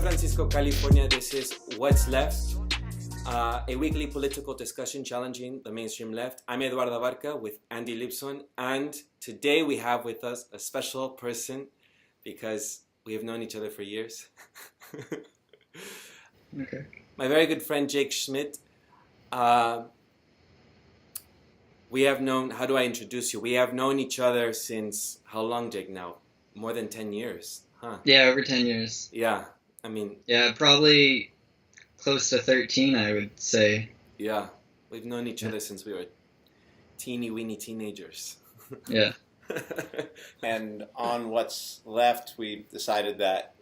Francisco, California. This is What's Left, a weekly political discussion challenging the mainstream left. I'm Eduardo with Andy Lipson, and today we have with us a special person because we have known each other for years. Okay. My very good friend Jake Schmidt. We have known, how do I introduce you? We have known each other since, how long, Jake, now? More than 10 years, huh? Yeah, over 10 years. Yeah, I mean... Yeah, probably close to 13, I would say. Yeah, we've known each other since we were teeny-weeny teenagers. Yeah. And on What's Left, we decided that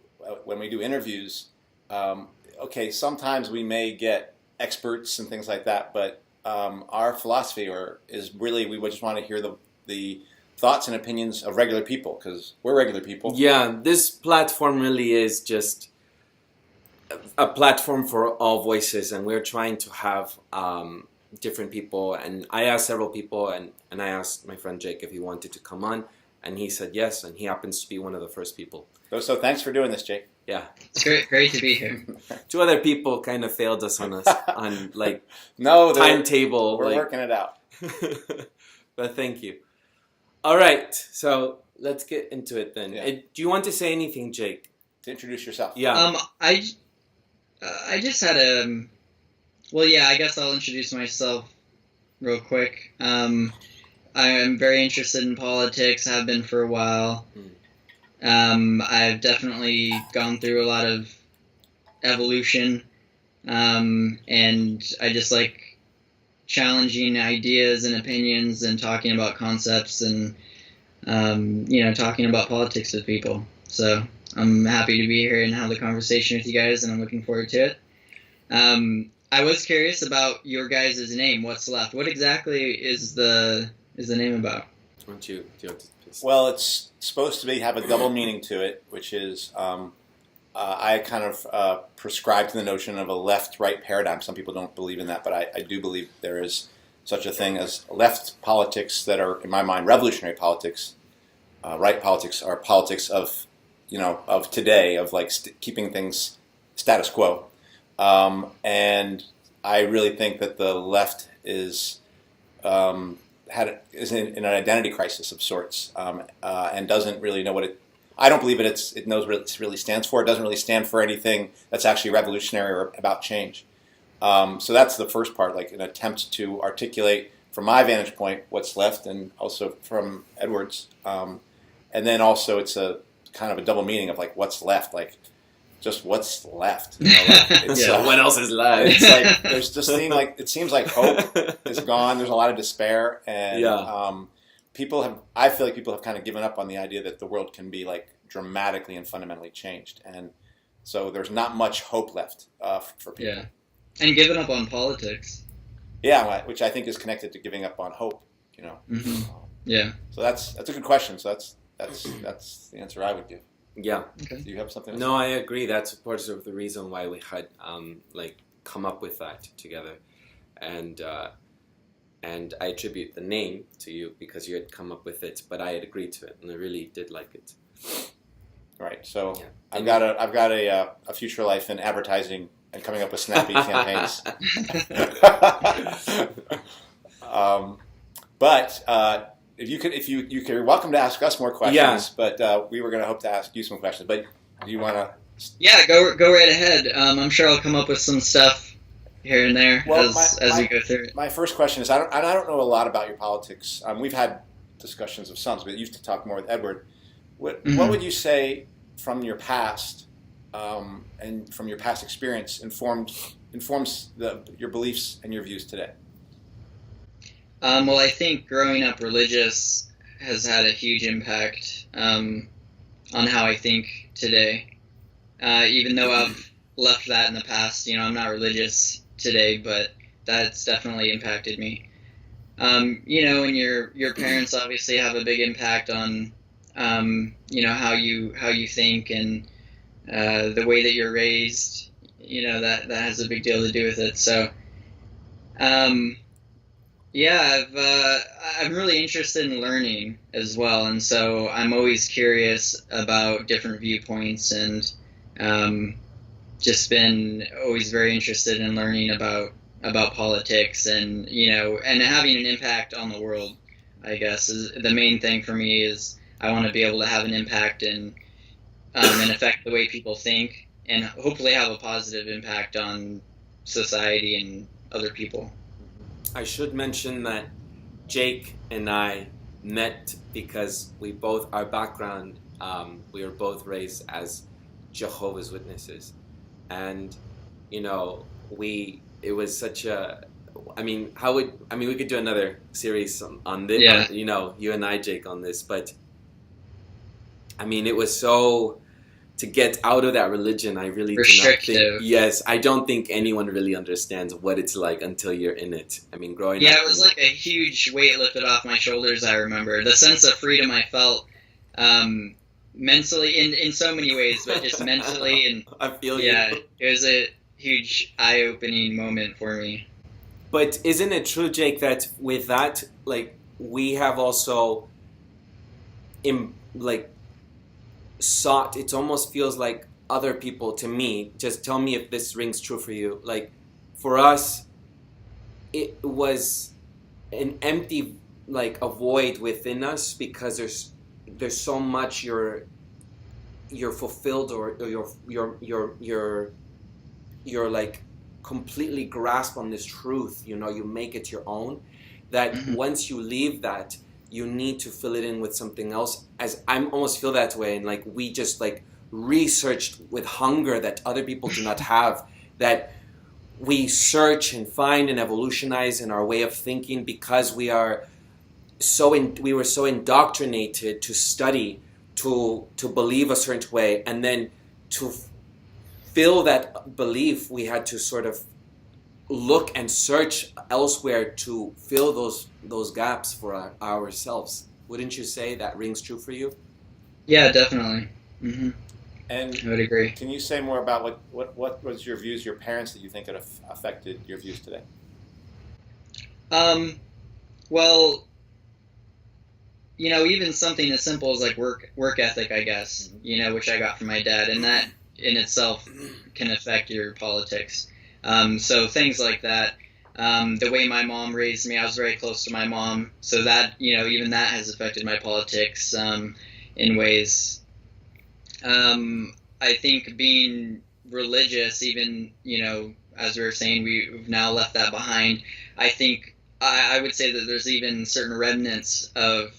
when we do interviews, sometimes we may get experts and things like that, but our philosophy is really we just want to hear the thoughts and opinions of regular people, because we're regular people. Yeah, this platform really is just a platform for all voices, and we're trying to have different people. And I asked several people, and I asked my friend Jake if he wanted to come on, and he said yes, and he happens to be one of the first people. So thanks for doing this, Jake. Yeah. It's great to be here. Two other people kind of failed us on timetable. We're working it out. But thank you. All right, so let's get into it then. Yeah. Do you want to say anything, Jake? To introduce yourself. Yeah. I just had I guess I'll introduce myself real quick. I am very interested in politics, have been for a while. I've definitely gone through a lot of evolution, and I just like challenging ideas and opinions and talking about concepts and, talking about politics with people. So I'm happy to be here and have the conversation with you guys, and I'm looking forward to it. I was curious about your guys' name, What's Left. What exactly is the name about? Do you want to Well, it's supposed to have a double meaning to it, which is I kind of prescribe to the notion of a left-right paradigm. Some people don't believe in that, but I do believe there is such a thing as left politics that are, in my mind, revolutionary politics. Right politics are politics of today, of like keeping things status quo. And I really think that the left is in an identity crisis of sorts, and doesn't really know what it. I don't believe it knows what it really stands for. It doesn't really stand for anything that's actually revolutionary or about change. So that's the first part, like an attempt to articulate from my vantage point what's left, and also from Edward's. And then also it's a kind of a double meaning of like what's left, like just what's left. What else is left? It's like it seems like hope is gone. There's a lot of despair, and I feel like people have kind of given up on the idea that the world can be like dramatically and fundamentally changed, and so there's not much hope left for people. Yeah, and given up on politics. Yeah, which I think is connected to giving up on hope. Mm-hmm. Yeah. So that's a good question. So that's the answer I would give. Yeah. Okay. Do you have something? No, I agree. That's part of the reason why we had come up with that together, and I attribute the name to you because you had come up with it, but I had agreed to it, and I really did like it. Right. So yeah. I've got a future life in advertising and coming up with snappy campaigns. But you're welcome to ask us more questions. Yeah. But we were going to hope to ask you some questions. But do you want to? Yeah, go right ahead. I'm sure I'll come up with some stuff here and there as we go through it. My first question is, I don't know a lot about your politics. We've had discussions of some, but you used to talk more with Edward. What would you say from your past and from your past experience informs your beliefs and your views today? Well, I think growing up religious has had a huge impact on how I think today. Even though I've left that in the past, I'm not religious today, but that's definitely impacted me. And your parents obviously have a big impact on, how you think and the way that you're raised. That has a big deal to do with it. So, I'm really interested in learning as well, and so I'm always curious about different viewpoints and just been always very interested in learning about politics, and and having an impact on the world. I guess is the main thing for me. Is I want to be able to have an impact and affect the way people think, and hopefully have a positive impact on society and other people. I should mention that Jake and I met because our background, we were both raised as Jehovah's Witnesses. And, it was such we could do another series on this, Yeah. you and I, Jake, on this, but it was so, to get out of that religion, I really do not think, yes, I don't think anyone really understands what it's like until you're in it. Growing up. Yeah, it was like a huge weight lifted off my shoulders, I remember. The sense of freedom I felt, mentally, in so many ways, but just mentally, and I feel it was a huge eye-opening moment for me. But isn't it true, Jake, that with that, we have also sought, it almost feels like other people, to me, just tell me if this rings true for you, for us, it was an empty, a void within us, because there's so much you're fulfilled, or you're completely grasp on this truth, you make it your own, that once you leave that, you need to fill it in with something else. As I almost feel that way, and we just researched with hunger that other people do not have, that we search and find and evolutionize in our way of thinking, because we were so indoctrinated to study, to believe a certain way, and then to fill that belief, we had to sort of look and search elsewhere to fill those gaps for ourselves. Wouldn't you say that rings true for you? Yeah, definitely. Mm-hmm. And I would agree. Can you say more about what was your views, your parents, that you think have affected your views today? Well, even something as simple as work ethic, I guess, which I got from my dad, and that in itself can affect your politics. So things like that. The way my mom raised me, I was very close to my mom, so that, even that has affected my politics in ways. I think being religious, even, as we were saying, we've now left that behind. I think I would say that there's even certain remnants of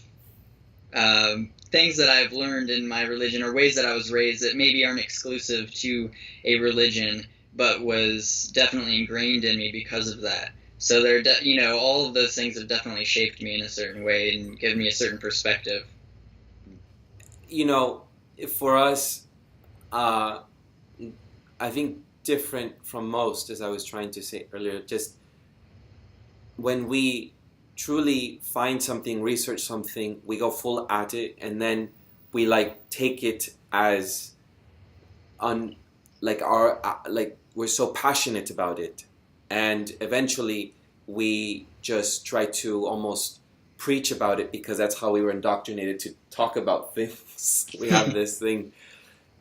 things that I've learned in my religion, or ways that I was raised, that maybe aren't exclusive to a religion, but was definitely ingrained in me because of that. So all of those things have definitely shaped me in a certain way and given me a certain perspective. For us, I think different from most, as I was trying to say earlier, just when we truly find something, research something, we go full at it, and then we take it as we're so passionate about it, and eventually we just try to almost preach about it, because that's how we were indoctrinated to talk about things. We have this thing.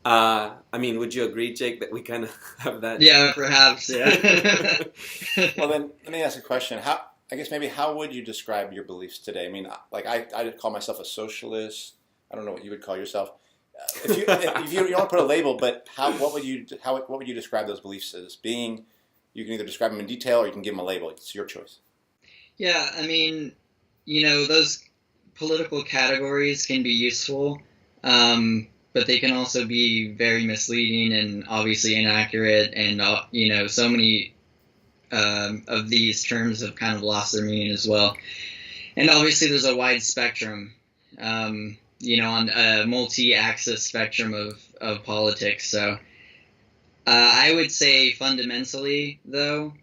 Would you agree, Jake, that we kind of have that? Yeah, perhaps. Yeah. Well, then let me ask a question. How would you describe your beliefs today? I call myself a socialist. I don't know what you would call yourself. If you don't want to put a label, but what would you describe those beliefs as being? You can either describe them in detail, or you can give them a label. It's your choice. Yeah, those political categories can be useful, but they can also be very misleading and obviously inaccurate, and so many of these terms have kind of lost their meaning as well. And obviously there's a wide spectrum, on a multi-axis spectrum of politics. So I would say fundamentally, though,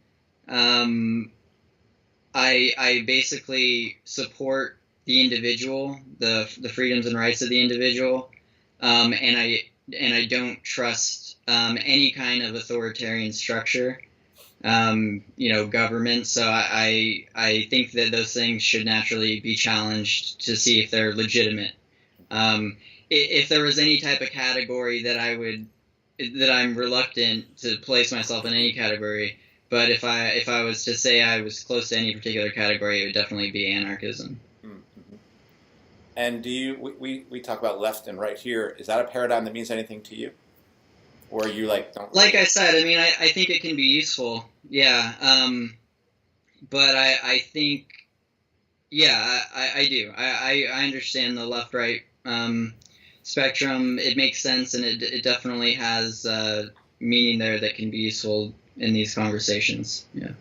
I basically support the individual, the freedoms and rights of the individual, and I don't trust any kind of authoritarian structure, government. So I think that those things should naturally be challenged to see if they're legitimate. If there was any type of category that I would that I'm reluctant to place myself in any category. But if I was to say I was close to any particular category, it would definitely be anarchism. Mm-hmm. And do you? We talk about left and right here. Is that a paradigm that means anything to you, or you don't? Like I said, I mean, I think it can be useful. Yeah. But I think, yeah, I do. I understand the left-right spectrum. It makes sense, and it definitely has meaning there that can be useful in these conversations. Yeah.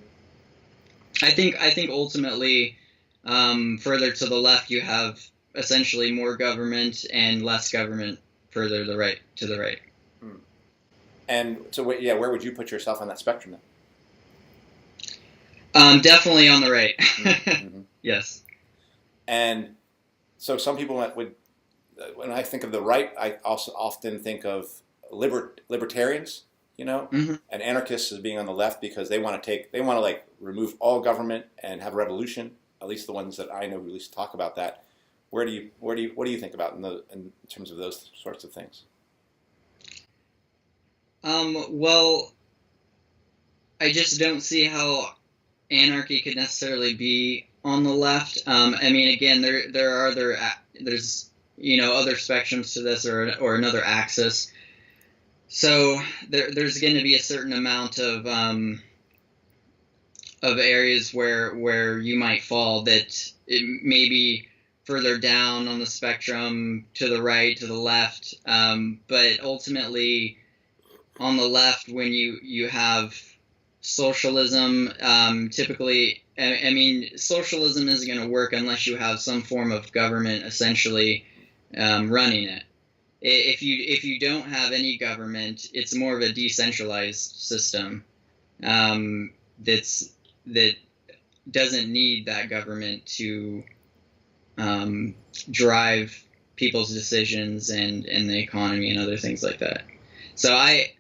I think ultimately, further to the left, you have essentially more government and less government further to the right. And so, where would you put yourself on that spectrum then? Definitely on the right. Mm-hmm. Yes. And so some people would, when I think of the right, I also often think of libertarians, Mm-hmm. and anarchists as being on the left because they want to remove all government and have a revolution. At least the ones that I know at least talk about that. What do you think about in terms of those sorts of things? Well, I just don't see how anarchy could necessarily be on the left. I mean, again, there are there's other spectrums to this or another axis. So there's going to be a certain amount of areas where you might fall that it may be further down on the spectrum to the right, to the left. But ultimately, on the left, when you have socialism, typically, I mean, socialism isn't going to work unless you have some form of government essentially running it. If you don't have any government, it's more of a decentralized system that doesn't need that government to drive people's decisions and the economy and other things like that. So I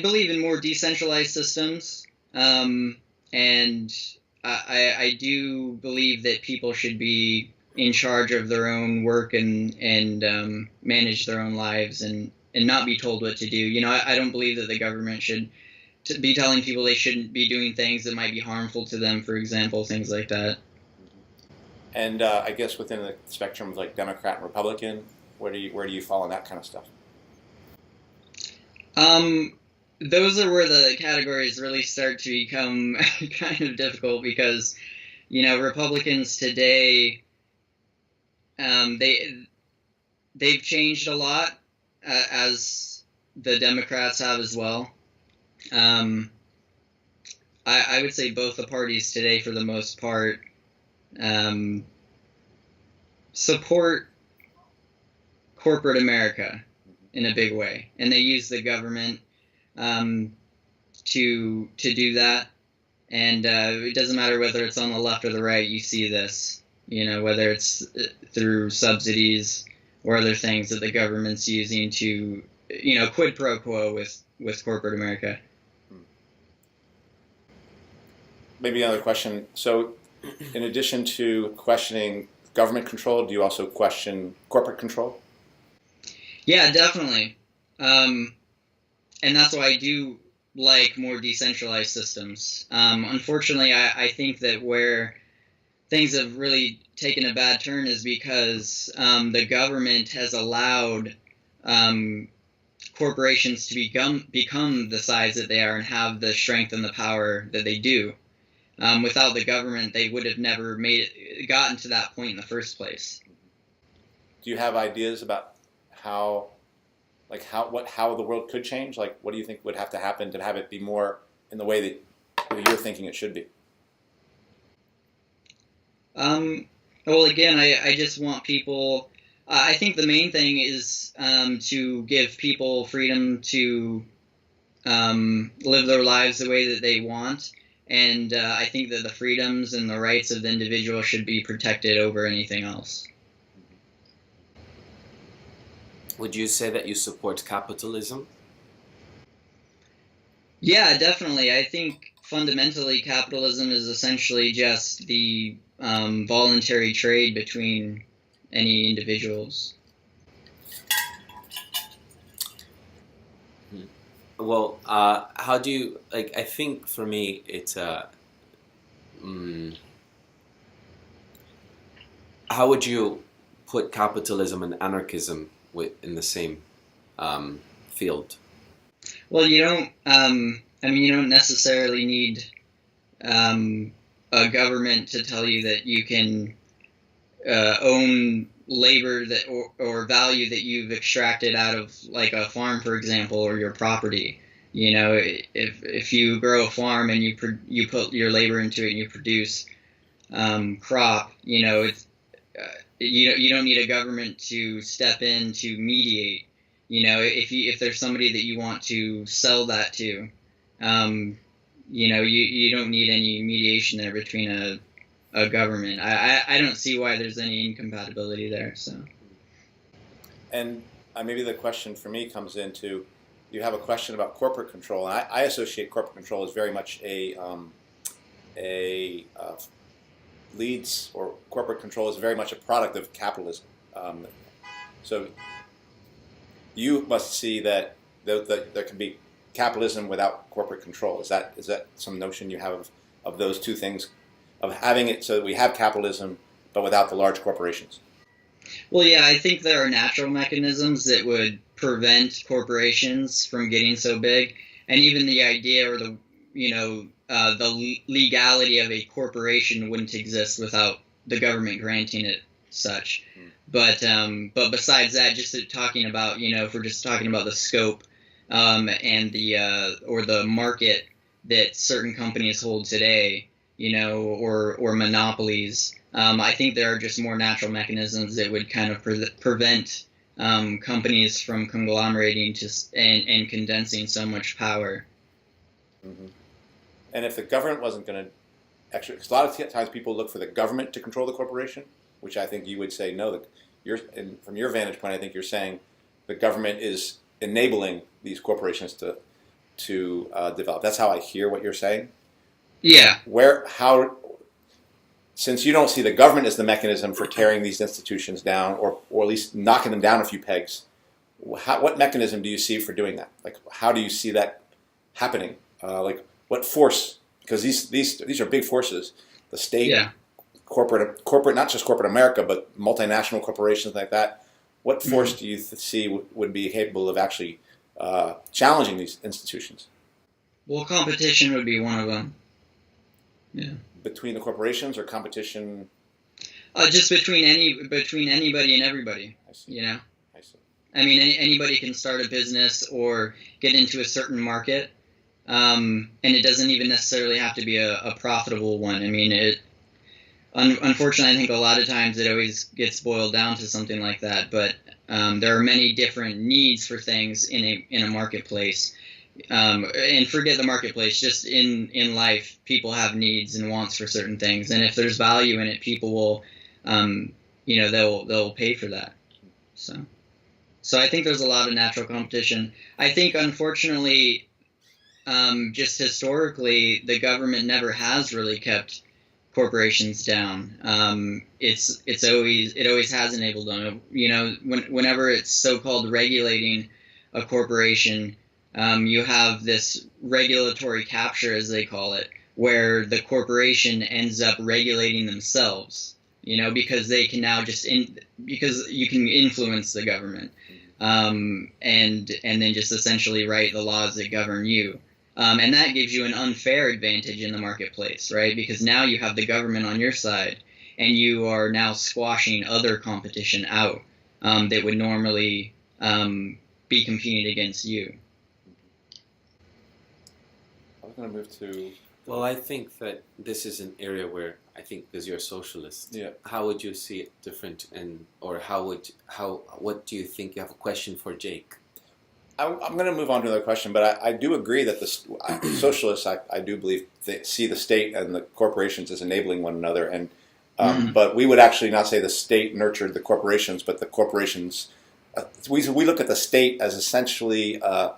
believe in more decentralized systems, and I do believe that people should be in charge of their own work and manage their own lives and not be told what to do. I don't believe that the government should be telling people they shouldn't be doing things that might be harmful to them, for example, things like that. And I guess within the spectrum of like Democrat and Republican, where do you fall on that kind of stuff? Those are where the categories really start to become kind of difficult because, Republicans today, they've changed a lot, as the Democrats have as well. I would say both the parties today, for the most part, support corporate America in a big way, and they use the government to do that. And it doesn't matter whether it's on the left or the right. You see this, whether it's through subsidies or other things that the government's using to, quid pro quo with corporate America. Maybe another question. So, in addition to questioning government control, do you also question corporate control? Yeah, definitely. And that's why I do like more decentralized systems. Unfortunately, I think that where things have really taken a bad turn is because the government has allowed corporations to become the size that they are and have the strength and the power that they do. Without the government, they would have never gotten to that point in the first place. Do you have ideas about how the world could change? Like, what do you think would have to happen to have it be more in the way that you're thinking it should be? Well, again, I just want people. I think the main thing is to give people freedom to live their lives the way that they want. And I think that the freedoms and the rights of the individual should be protected over anything else. Would you say that you support capitalism? Yeah, definitely. I think fundamentally capitalism is essentially just the voluntary trade between any individuals. Well, how do you like? I think for me, it's how would you put capitalism and anarchism in the same field? Well, you don't. I mean, you don't necessarily need a government to tell you that you can own labor that or value that you've extracted out of like a farm, for example, or your property. You know, if you grow a farm and you put your labor into it and you produce crop, you know, it's you don't need a government to step in to mediate. You know, if there's somebody that you want to sell that to, you know, you don't need any mediation there between a government. I don't see why there's any incompatibility there. So, And maybe the question for me comes into, you have a question about corporate control. And I associate corporate control as very much leads, or corporate control is very much a product of capitalism. So you must see that there can be capitalism without corporate control. Is that some notion you have of those two things, of having it so that we have capitalism but without the large corporations? well, yeah, I think there are natural mechanisms that would prevent corporations from getting so big, and even the idea or the legality of a corporation wouldn't exist without the government granting it such. But besides that, just talking about, you know, if we're just talking about the scope and the market that certain companies hold today, you know, or monopolies, I think there are just more natural mechanisms that would kind of prevent companies from conglomerating and condensing so much power. Mm-hmm. And if the government wasn't going to actually, because a lot of times people look for the government to control the corporation, which I think you would say no. From your vantage point, I think you're saying the government is enabling these corporations to develop. That's how I hear what you're saying. Yeah. Since you don't see the government as the mechanism for tearing these institutions down, or at least knocking them down a few pegs, what mechanism do you see for doing that? Like, how do you see that happening? Like, what force? Because these are big forces. The state, Yeah. corporate, not just corporate America, but multinational corporations like that. What force do you see would be capable of actually challenging these institutions? Well, competition would be one of them. Yeah. Between the corporations, or competition? Just between anybody and everybody. I see. You know. I see. I mean, anybody can start a business or get into a certain market, and it doesn't even necessarily have to be a profitable one. I mean, unfortunately, I think a lot of times it always gets boiled down to something like that. But there are many different needs for things in a marketplace. And forget the marketplace, just in life, people have needs and wants for certain things. And if there's value in it, people will, they'll pay for that. So I think there's a lot of natural competition. I think, unfortunately, just historically, the government never has really kept corporations down. It always has enabled them. You know, whenever it's so-called regulating a corporation, you have this regulatory capture, as they call it, where the corporation ends up regulating themselves. You know, because they can now because you can influence the government, and then just essentially write the laws that govern you. And that gives you an unfair advantage in the marketplace, right? Because now you have the government on your side, and you are now squashing other competition out that would normally be competing against you. I'm going to move to... Well, I think that this is an area where I think, because you're a socialist, Yeah. how would you see it different, or what do you think? You have a question for Jake? I'm going to move on to another question, but I do agree that the socialists, I do believe, they see the state and the corporations as enabling one another, and but we would actually not say the state nurtured the corporations, but the corporations. We look at the state as essentially a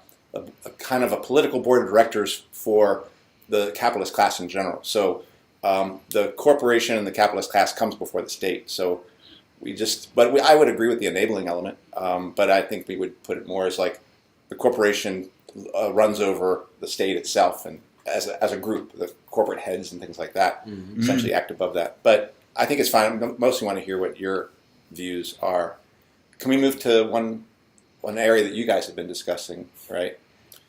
kind of a political board of directors for the capitalist class in general. So the corporation and the capitalist class comes before the state. So I would agree with the enabling element, but I think we would put it more as like the corporation runs over the state itself and as a group, the corporate heads and things like that, essentially act above that. But I think it's fine. I mostly want to hear what your views are. Can we move to one area that you guys have been discussing, right?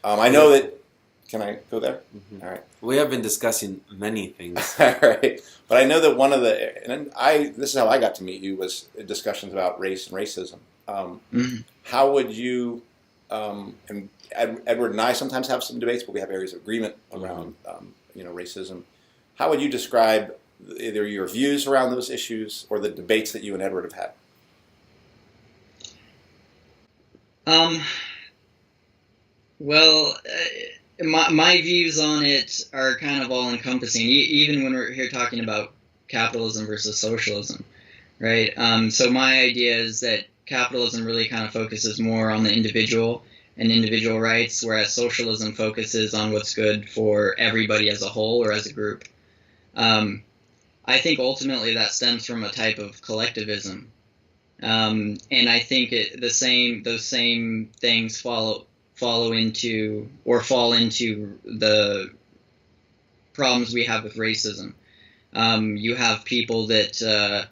I know that. Can I go there? All right. We have been discussing many things. All right. But I know that one of this is how I got to meet you, was discussions about race and racism. How would you, and Edward and I sometimes have some debates, but we have areas of agreement around, racism. How would you describe either your views around those issues or the debates that you and Edward have had? Well, my views on it are kind of all-encompassing, even when we're here talking about capitalism versus socialism, right? So my idea is that capitalism really kind of focuses more on the individual and individual rights, whereas socialism focuses on what's good for everybody as a whole or as a group. I think ultimately that stems from a type of collectivism, and I think those same things fall into the problems we have with racism. You have people that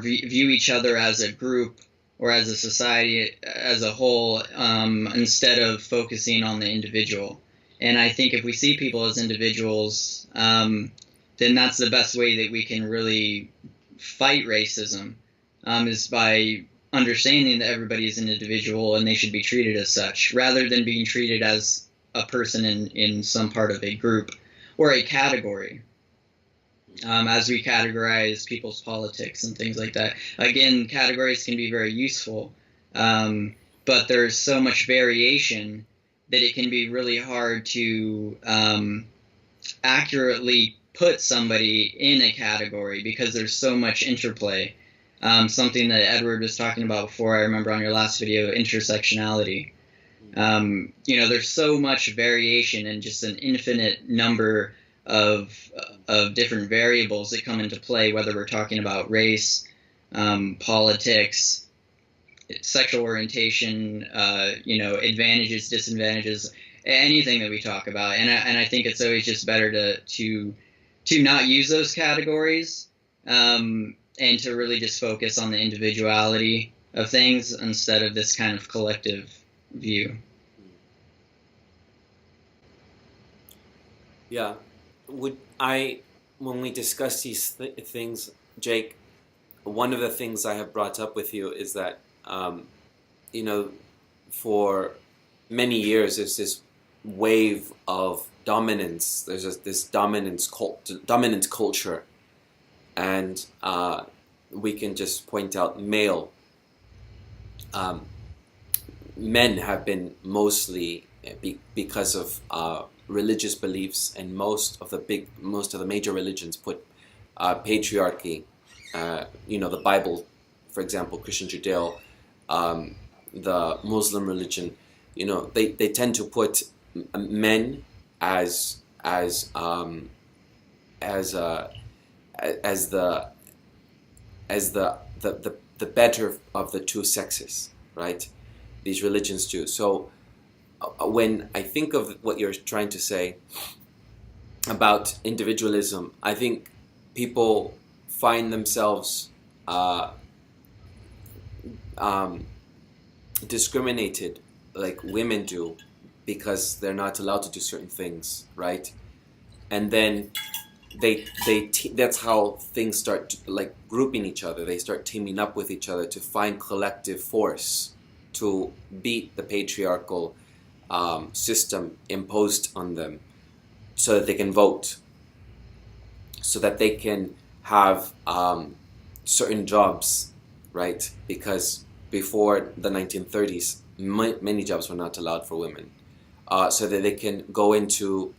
view each other as a group or as a society as a whole, instead of focusing on the individual. And I think if we see people as individuals, then that's the best way that we can really fight racism, is by understanding that everybody is an individual and they should be treated as such, rather than being treated as a person in some part of a group or a category, as we categorize people's politics and things like that. Again, categories can be very useful, but there's so much variation that it can be really hard to accurately put somebody in a category because there's so much interplay. Something that Edward was talking about before, I remember on your last video, intersectionality. There's so much variation and just an infinite number of different variables that come into play, whether we're talking about race, politics, sexual orientation, advantages, disadvantages, anything that we talk about. And I think it's always just better to not use those categories, and to really just focus on the individuality of things instead of this kind of collective view. Yeah. When we discuss these things, Jake, one of the things I have brought up with you is that, for many years there's this wave of dominance. There's this dominant culture. And we can just point out men have been mostly, because of religious beliefs, and most of the major religions put patriarchy, the Bible, for example, Christian Judeo, the Muslim religion, they tend to put men as the better of the two sexes, right? These religions do. So when I think of what you're trying to say about individualism, I think people find themselves discriminated, like women do, because they're not allowed to do certain things, right? And then that's how things start grouping each other. They start teaming up with each other to find collective force to beat the patriarchal system imposed on them, so that they can vote, so that they can have certain jobs, right? Because before the 1930s, many jobs were not allowed for women, so that they can go into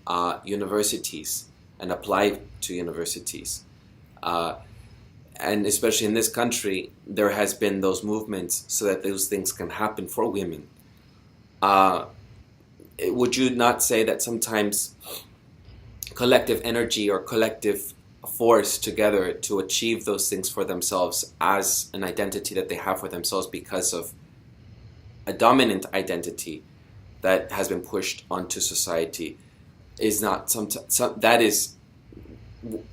universities and apply to universities. And especially in this country, there has been those movements so that those things can happen for women. Would you not say that sometimes collective energy or collective force together to achieve those things for themselves as an identity that they have for themselves because of a dominant identity that has been pushed onto society is not that is,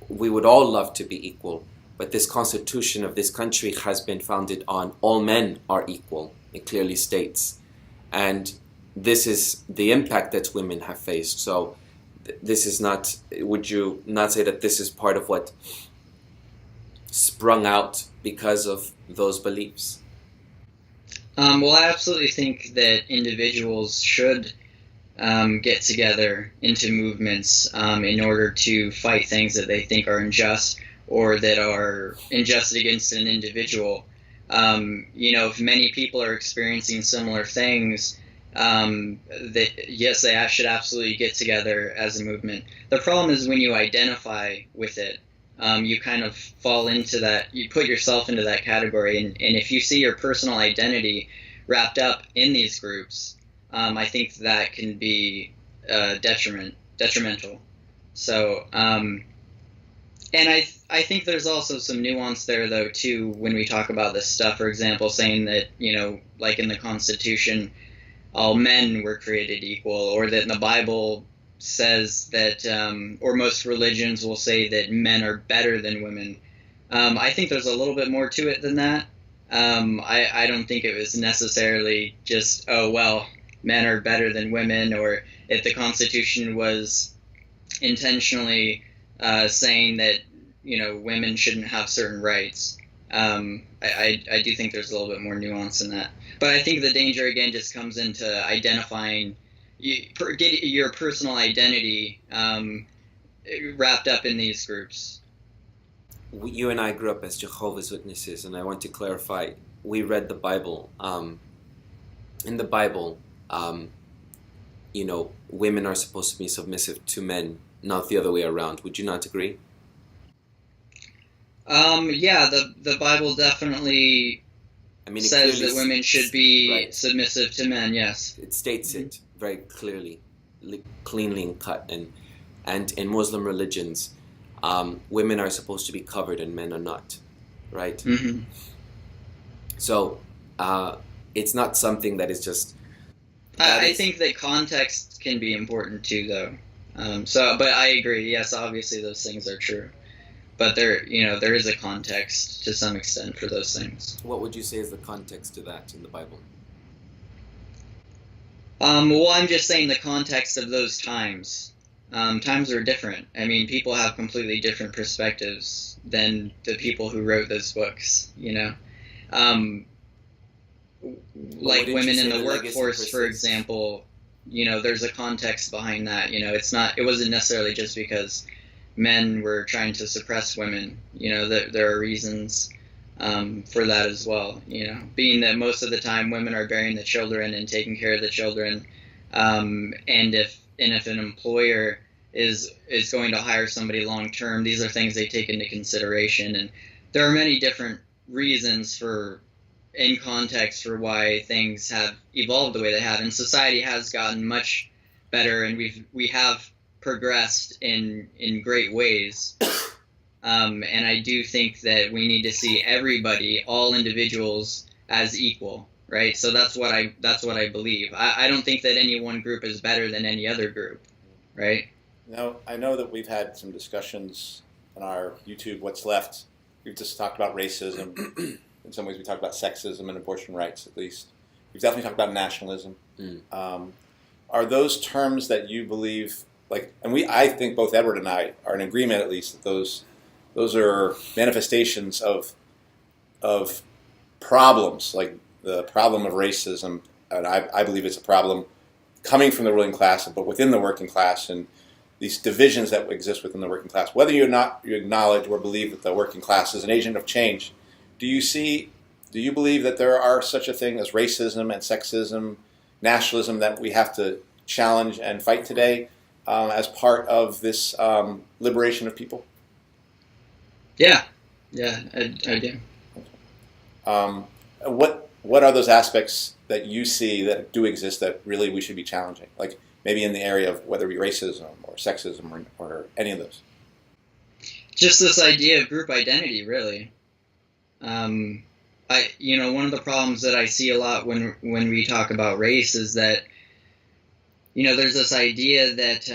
we would all love to be equal, but this constitution of this country has been founded on all men are equal. It clearly states, and this is the impact that women have faced. So this is not, would you not say that this is part of what sprung out because of those beliefs? Well, I absolutely think that individuals should get together into movements in order to fight things that they think are unjust or that are unjust against an individual. If many people are experiencing similar things, that yes, they should absolutely get together as a movement. The problem is when you identify with it, you kind of fall into that, you put yourself into that category, and if you see your personal identity wrapped up in these groups, I think that can be detrimental. So, and I think there's also some nuance there, though, too, when we talk about this stuff. For example, saying that, like in the Constitution, all men were created equal, or that in the Bible says that, or most religions will say that men are better than women. I think there's a little bit more to it than that. I don't think it was necessarily just, oh, well, men are better than women, or if the Constitution was intentionally saying that, women shouldn't have certain rights. I do think there's a little bit more nuance in that. But I think the danger, again, just comes into identifying, get your personal identity wrapped up in these groups. You and I grew up as Jehovah's Witnesses, and I want to clarify, we read the Bible. In the Bible, women are supposed to be submissive to men, not the other way around. Would you not agree? Yeah, the Bible definitely says that women should be submissive to men, yes. It states it very clearly, cleanly and cut. And in Muslim religions, women are supposed to be covered and men are not, right? Mm-hmm. So it's not something that is just... I think that context can be important too, though. But I agree, yes, obviously those things are true. But there is a context to some extent for those things. What would you say is the context to that in the Bible? Well, I'm just saying the context of those times. Times are different. I mean, people have completely different perspectives than the people who wrote those books, like women in the workforce, for example, there's a context behind that. It wasn't necessarily just because men were trying to suppress women. There are reasons for that as well. Being that most of the time women are bearing the children and taking care of the children, and if an employer is going to hire somebody long term, these are things they take into consideration, and there are many different reasons in context for why things have evolved the way they have, and society has gotten much better, and we have progressed in great ways, and I do think that we need to see everybody, all individuals, as equal, right? So that's what I believe. I don't think that any one group is better than any other group, right? Now, I know that we've had some discussions on our YouTube, What's Left. We've just talked about racism. In some ways, we talked about sexism and abortion rights, at least. We've definitely talked about nationalism. Are those terms that you believe, I think both Edward and I are in agreement, at least, that those are manifestations of problems, like the problem of racism, and I believe it's a problem coming from the ruling class, but within the working class, and these divisions that exist within the working class. Whether or not you acknowledge or believe that the working class is an agent of change, do you believe that there are such a thing as racism and sexism, nationalism that we have to challenge and fight today as part of this liberation of people? Yeah, I do. What are those aspects that you see that do exist that really we should be challenging? Like maybe in the area of whether it be racism or sexism or any of those? Just this idea of group identity, really. One of the problems that I see a lot when we talk about race is that there's this idea that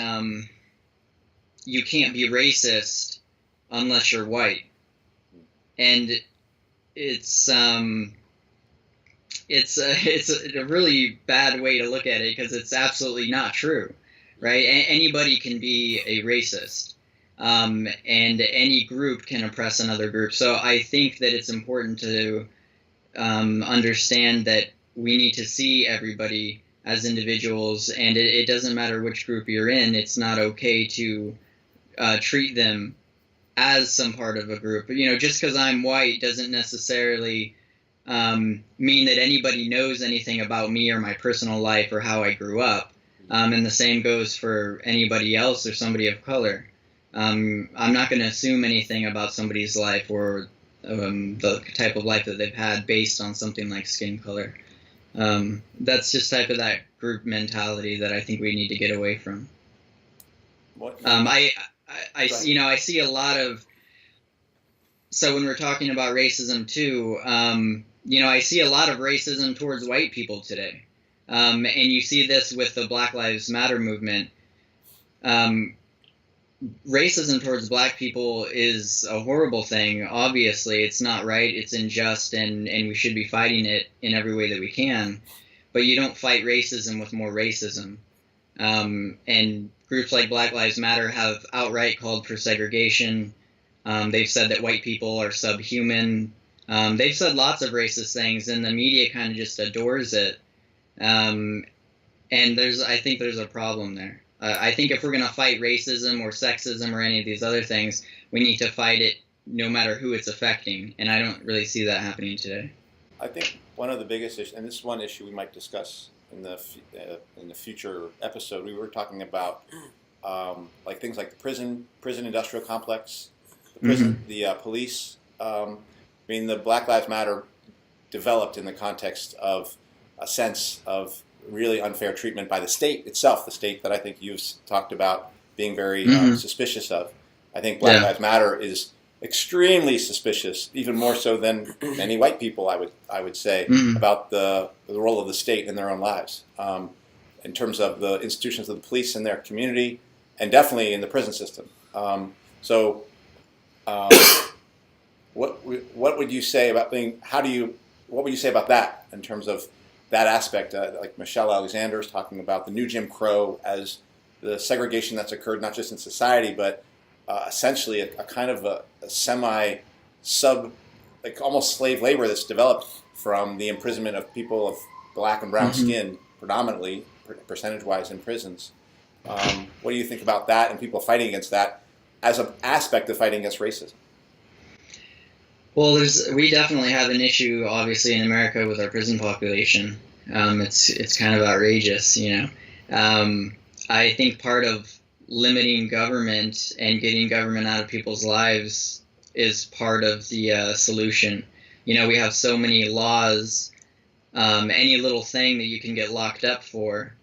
you can't be racist unless you're white, and it's a really bad way to look at it, because it's absolutely not true, right? Anybody can be a racist, and any group can oppress another group. So I think that it's important to understand that we need to see everybody as individuals, and it doesn't matter which group you're in. It's not okay to treat them as some part of a group. Just because I'm white doesn't necessarily mean that anybody knows anything about me or my personal life or how I grew up. And the same goes for anybody else or somebody of color. I'm not going to assume anything about somebody's life or the type of life that they've had based on something like skin color. That's just type of that group mentality that I think we need to get away from. I see a lot of, so when we're talking about racism too, I see a lot of racism towards white people today. And you see this with the Black Lives Matter movement. Racism towards black people is a horrible thing. Obviously, it's not right. It's unjust, and we should be fighting it in every way that we can. But you don't fight racism with more racism. And groups like Black Lives Matter have outright called for segregation. They've said that white people are subhuman. They've said lots of racist things, and the media kind of just adores it. And I think there's a problem there. I think if we're going to fight racism or sexism or any of these other things, we need to fight it no matter who it's affecting, and I don't really see that happening today. I think one of the biggest issues, and this is one issue we might discuss in the future episode, we were talking about like things like the prison industrial complex, the prison, the police. The Black Lives Matter developed in the context of a sense of really unfair treatment by the state itself, the state that I think you've talked about being very suspicious of. I think Black Lives Matter is extremely suspicious, even more so than many white people, I would say, about the role of the state in their own lives, in terms of the institutions of the police in their community, and definitely in the prison system. What would you say about what would you say about that in terms of that aspect? Like Michelle Alexander is talking about the new Jim Crow as the segregation that's occurred not just in society, but essentially a kind of a like almost slave labor that's developed from the imprisonment of people of black and brown skin, predominantly, percentage-wise, in prisons. What do you think about that and people fighting against that as an aspect of fighting against racism? Well, we definitely have an issue, obviously, in America with our prison population. It's kind of outrageous, I think part of limiting government and getting government out of people's lives is part of the solution. We have so many laws, any little thing that you can get locked up for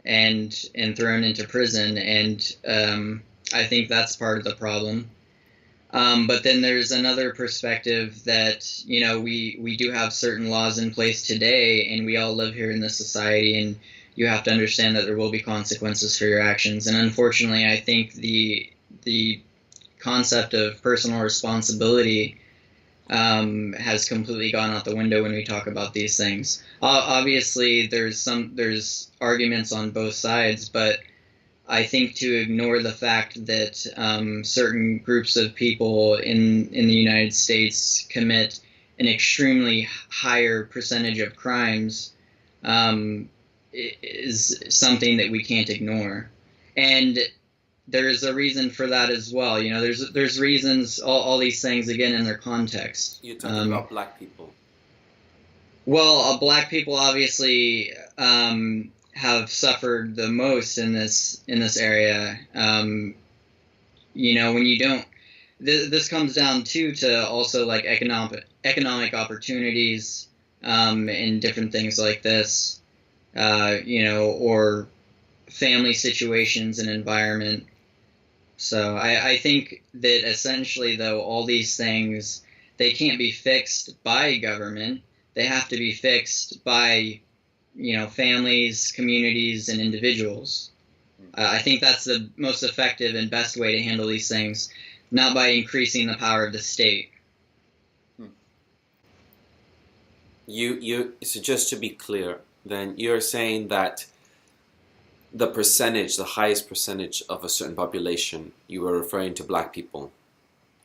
and thrown into prison, and I think that's part of the problem. But then there's another perspective that, we do have certain laws in place today, and we all live here in this society, and you have to understand that there will be consequences for your actions. And unfortunately, I think the concept of personal responsibility has completely gone out the window when we talk about these things. Obviously, there's arguments on both sides, but I think to ignore the fact that certain groups of people in the United States commit an extremely higher percentage of crimes is something that we can't ignore. And there's a reason for that as well. There's reasons, all these things, again, in their context. You're talking about black people. Well, black people obviously have suffered the most in this area. When you don't, this comes down to also like economic opportunities and different things like this, or family situations and environment. So I think that essentially, though, all these things, they can't be fixed by government. They have to be fixed by families, communities, and individuals. I think that's the most effective and best way to handle these things, not by increasing the power of the state. So just to be clear, then you're saying that the highest percentage of a certain population, you were referring to black people,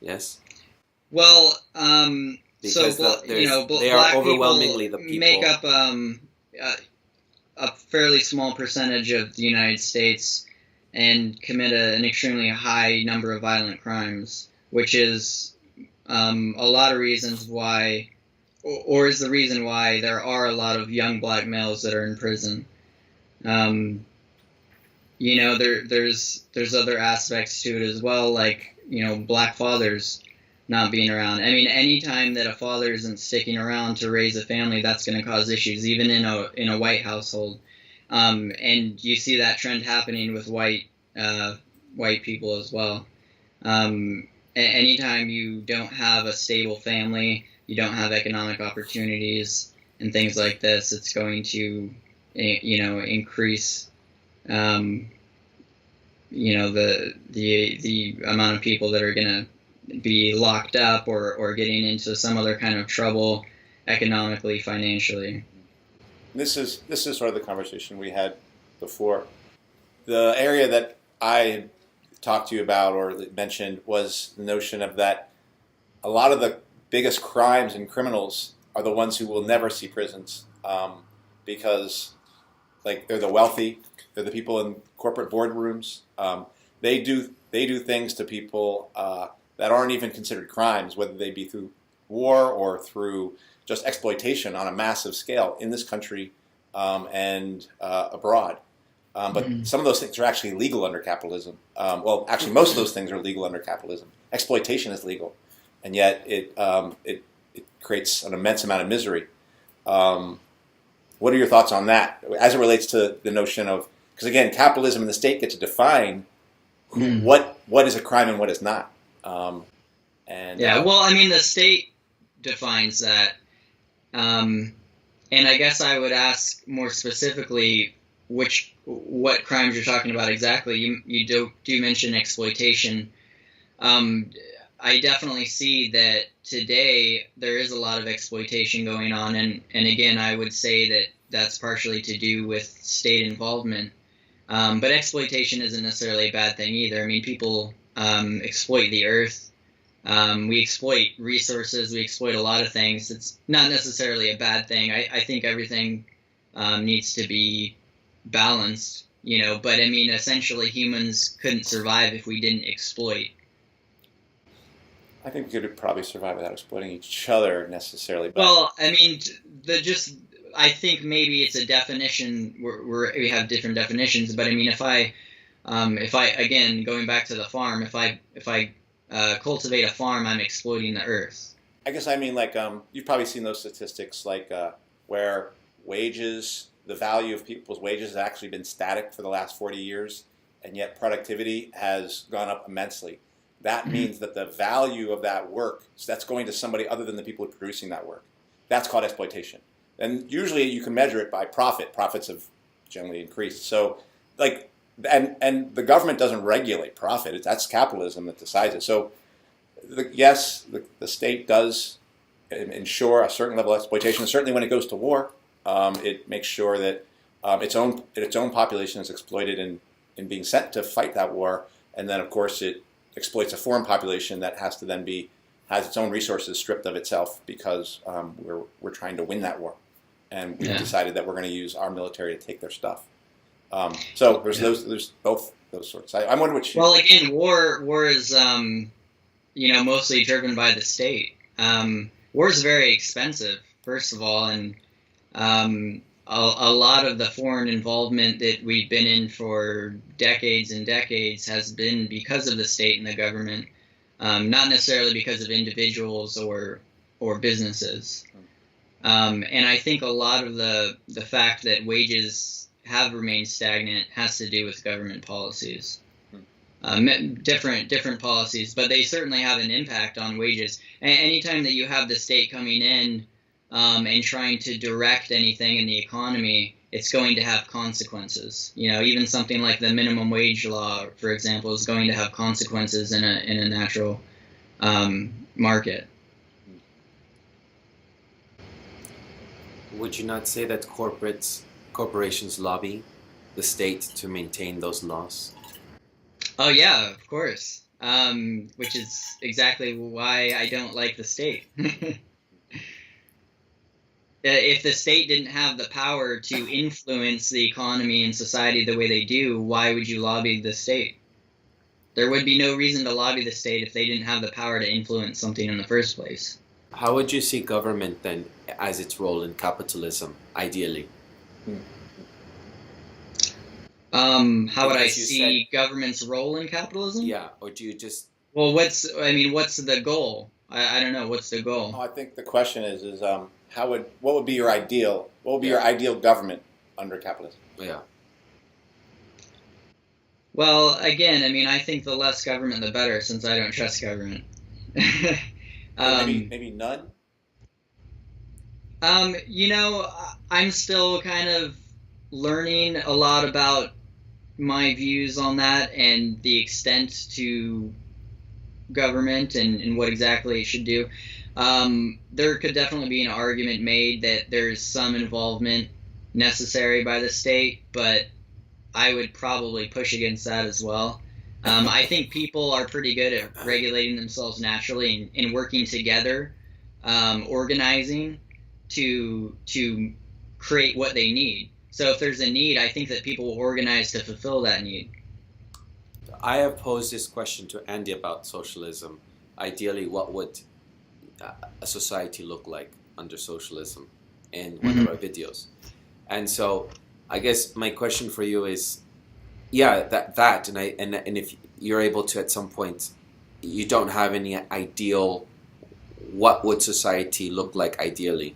yes? Well, Because they are black overwhelmingly people the people make up a fairly small percentage of the United States and commit an extremely high number of violent crimes, which is a lot of reasons why, or is the reason why there are a lot of young black males that are in prison. There's other aspects to it as well, like, black fathers not being around. I mean, anytime that a father isn't sticking around to raise a family, that's going to cause issues, even in a white household. And you see that trend happening with white people as well. Anytime you don't have a stable family, you don't have economic opportunities and things like this, it's going to, increase, the amount of people that are going to be locked up or getting into some other kind of trouble economically, financially. This is sort of the conversation we had before. The area that I talked to you about or mentioned was the notion of that a lot of the biggest crimes and criminals are the ones who will never see prisons, because they're the wealthy, they're the people in corporate boardrooms. They do things to people that aren't even considered crimes, whether they be through war or through just exploitation on a massive scale in this country and abroad. But some of those things are actually legal under capitalism. Well, actually, most of those things are legal under capitalism. Exploitation is legal, and yet it creates an immense amount of misery. What are your thoughts on that as it relates to the notion of, because again, capitalism and the state get to define what is a crime and what is not. Well, I mean, the state defines that, and I guess I would ask more specifically what crimes you're talking about exactly. You do mention exploitation. I definitely see that today there is a lot of exploitation going on, and again, I would say that that's partially to do with state involvement. But exploitation isn't necessarily a bad thing either. I mean, people exploit the earth. We exploit resources. We exploit a lot of things. It's not necessarily a bad thing. I think everything needs to be balanced, but I mean, essentially humans couldn't survive if we didn't exploit. I think we could probably survive without exploiting each other necessarily. But well, I mean, I think maybe it's a definition we have different definitions, but I mean, if I again, going back to the farm, if I cultivate a farm, I'm exploiting the earth. I guess I mean, you've probably seen those statistics, where the value of people's wages has actually been static for the last 40 years, and yet productivity has gone up immensely. That means that the value of that work, so that's going to somebody other than the people who are producing that work. That's called exploitation. And usually you can measure it by profit. Profits have generally increased. So, and the government doesn't regulate profit. That's capitalism that decides it. So, the state does ensure a certain level of exploitation. Certainly when it goes to war, it makes sure that its own population is exploited in being sent to fight that war. And then, of course, it exploits a foreign population that has to then has its own resources stripped of itself because we're trying to win that war. And we've decided that we're going to use our military to take their stuff. So there's both those sorts. I'm wondering which. Well, again, war is mostly driven by the state. War is very expensive, first of all, and a lot of the foreign involvement that we've been in for decades and decades has been because of the state and the government, not necessarily because of individuals or businesses. And I think a lot of the fact that wages have remained stagnant has to do with government policies. Different policies, but they certainly have an impact on wages. And anytime that you have the state coming in and trying to direct anything in the economy, it's going to have consequences. Even something like the minimum wage law, for example, is going to have consequences in a natural market. Would you not say that corporations lobby the state to maintain those laws? Oh yeah, of course. Which is exactly why I don't like the state. If the state didn't have the power to influence the economy and society the way they do, why would you lobby the state? There would be no reason to lobby the state if they didn't have the power to influence something in the first place. How would you see government then as its role in capitalism, ideally? How would I see government's role in capitalism? Yeah, or do you just... Well, what's the goal? I don't know. What's the goal? I think the question is what would be your ideal government under capitalism? Yeah. Well, again, I think the less government, the better, since I don't trust government. Maybe none? I'm still kind of learning a lot about my views on that and the extent to government and what exactly it should do. There could definitely be an argument made that there's some involvement necessary by the state, but I would probably push against that as well. I think people are pretty good at regulating themselves naturally and working together, organizing to create what they need. So if there's a need, I think that people will organize to fulfill that need. I have posed this question to Andy about socialism. Ideally, what would a society look like under socialism in one of our videos? And so I guess my question for you is, and if you're able to at some point, you don't have any ideal, what would society look like ideally?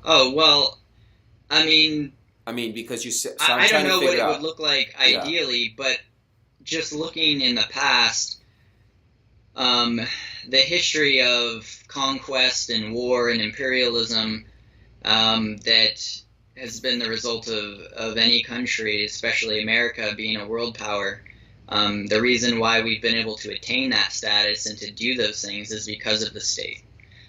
Oh, well, because you said... So I don't know what it would look like ideally, but just looking in the past, the history of conquest and war and imperialism that has been the result of any country, especially America being a world power. The reason why we've been able to attain that status and to do those things is because of the state.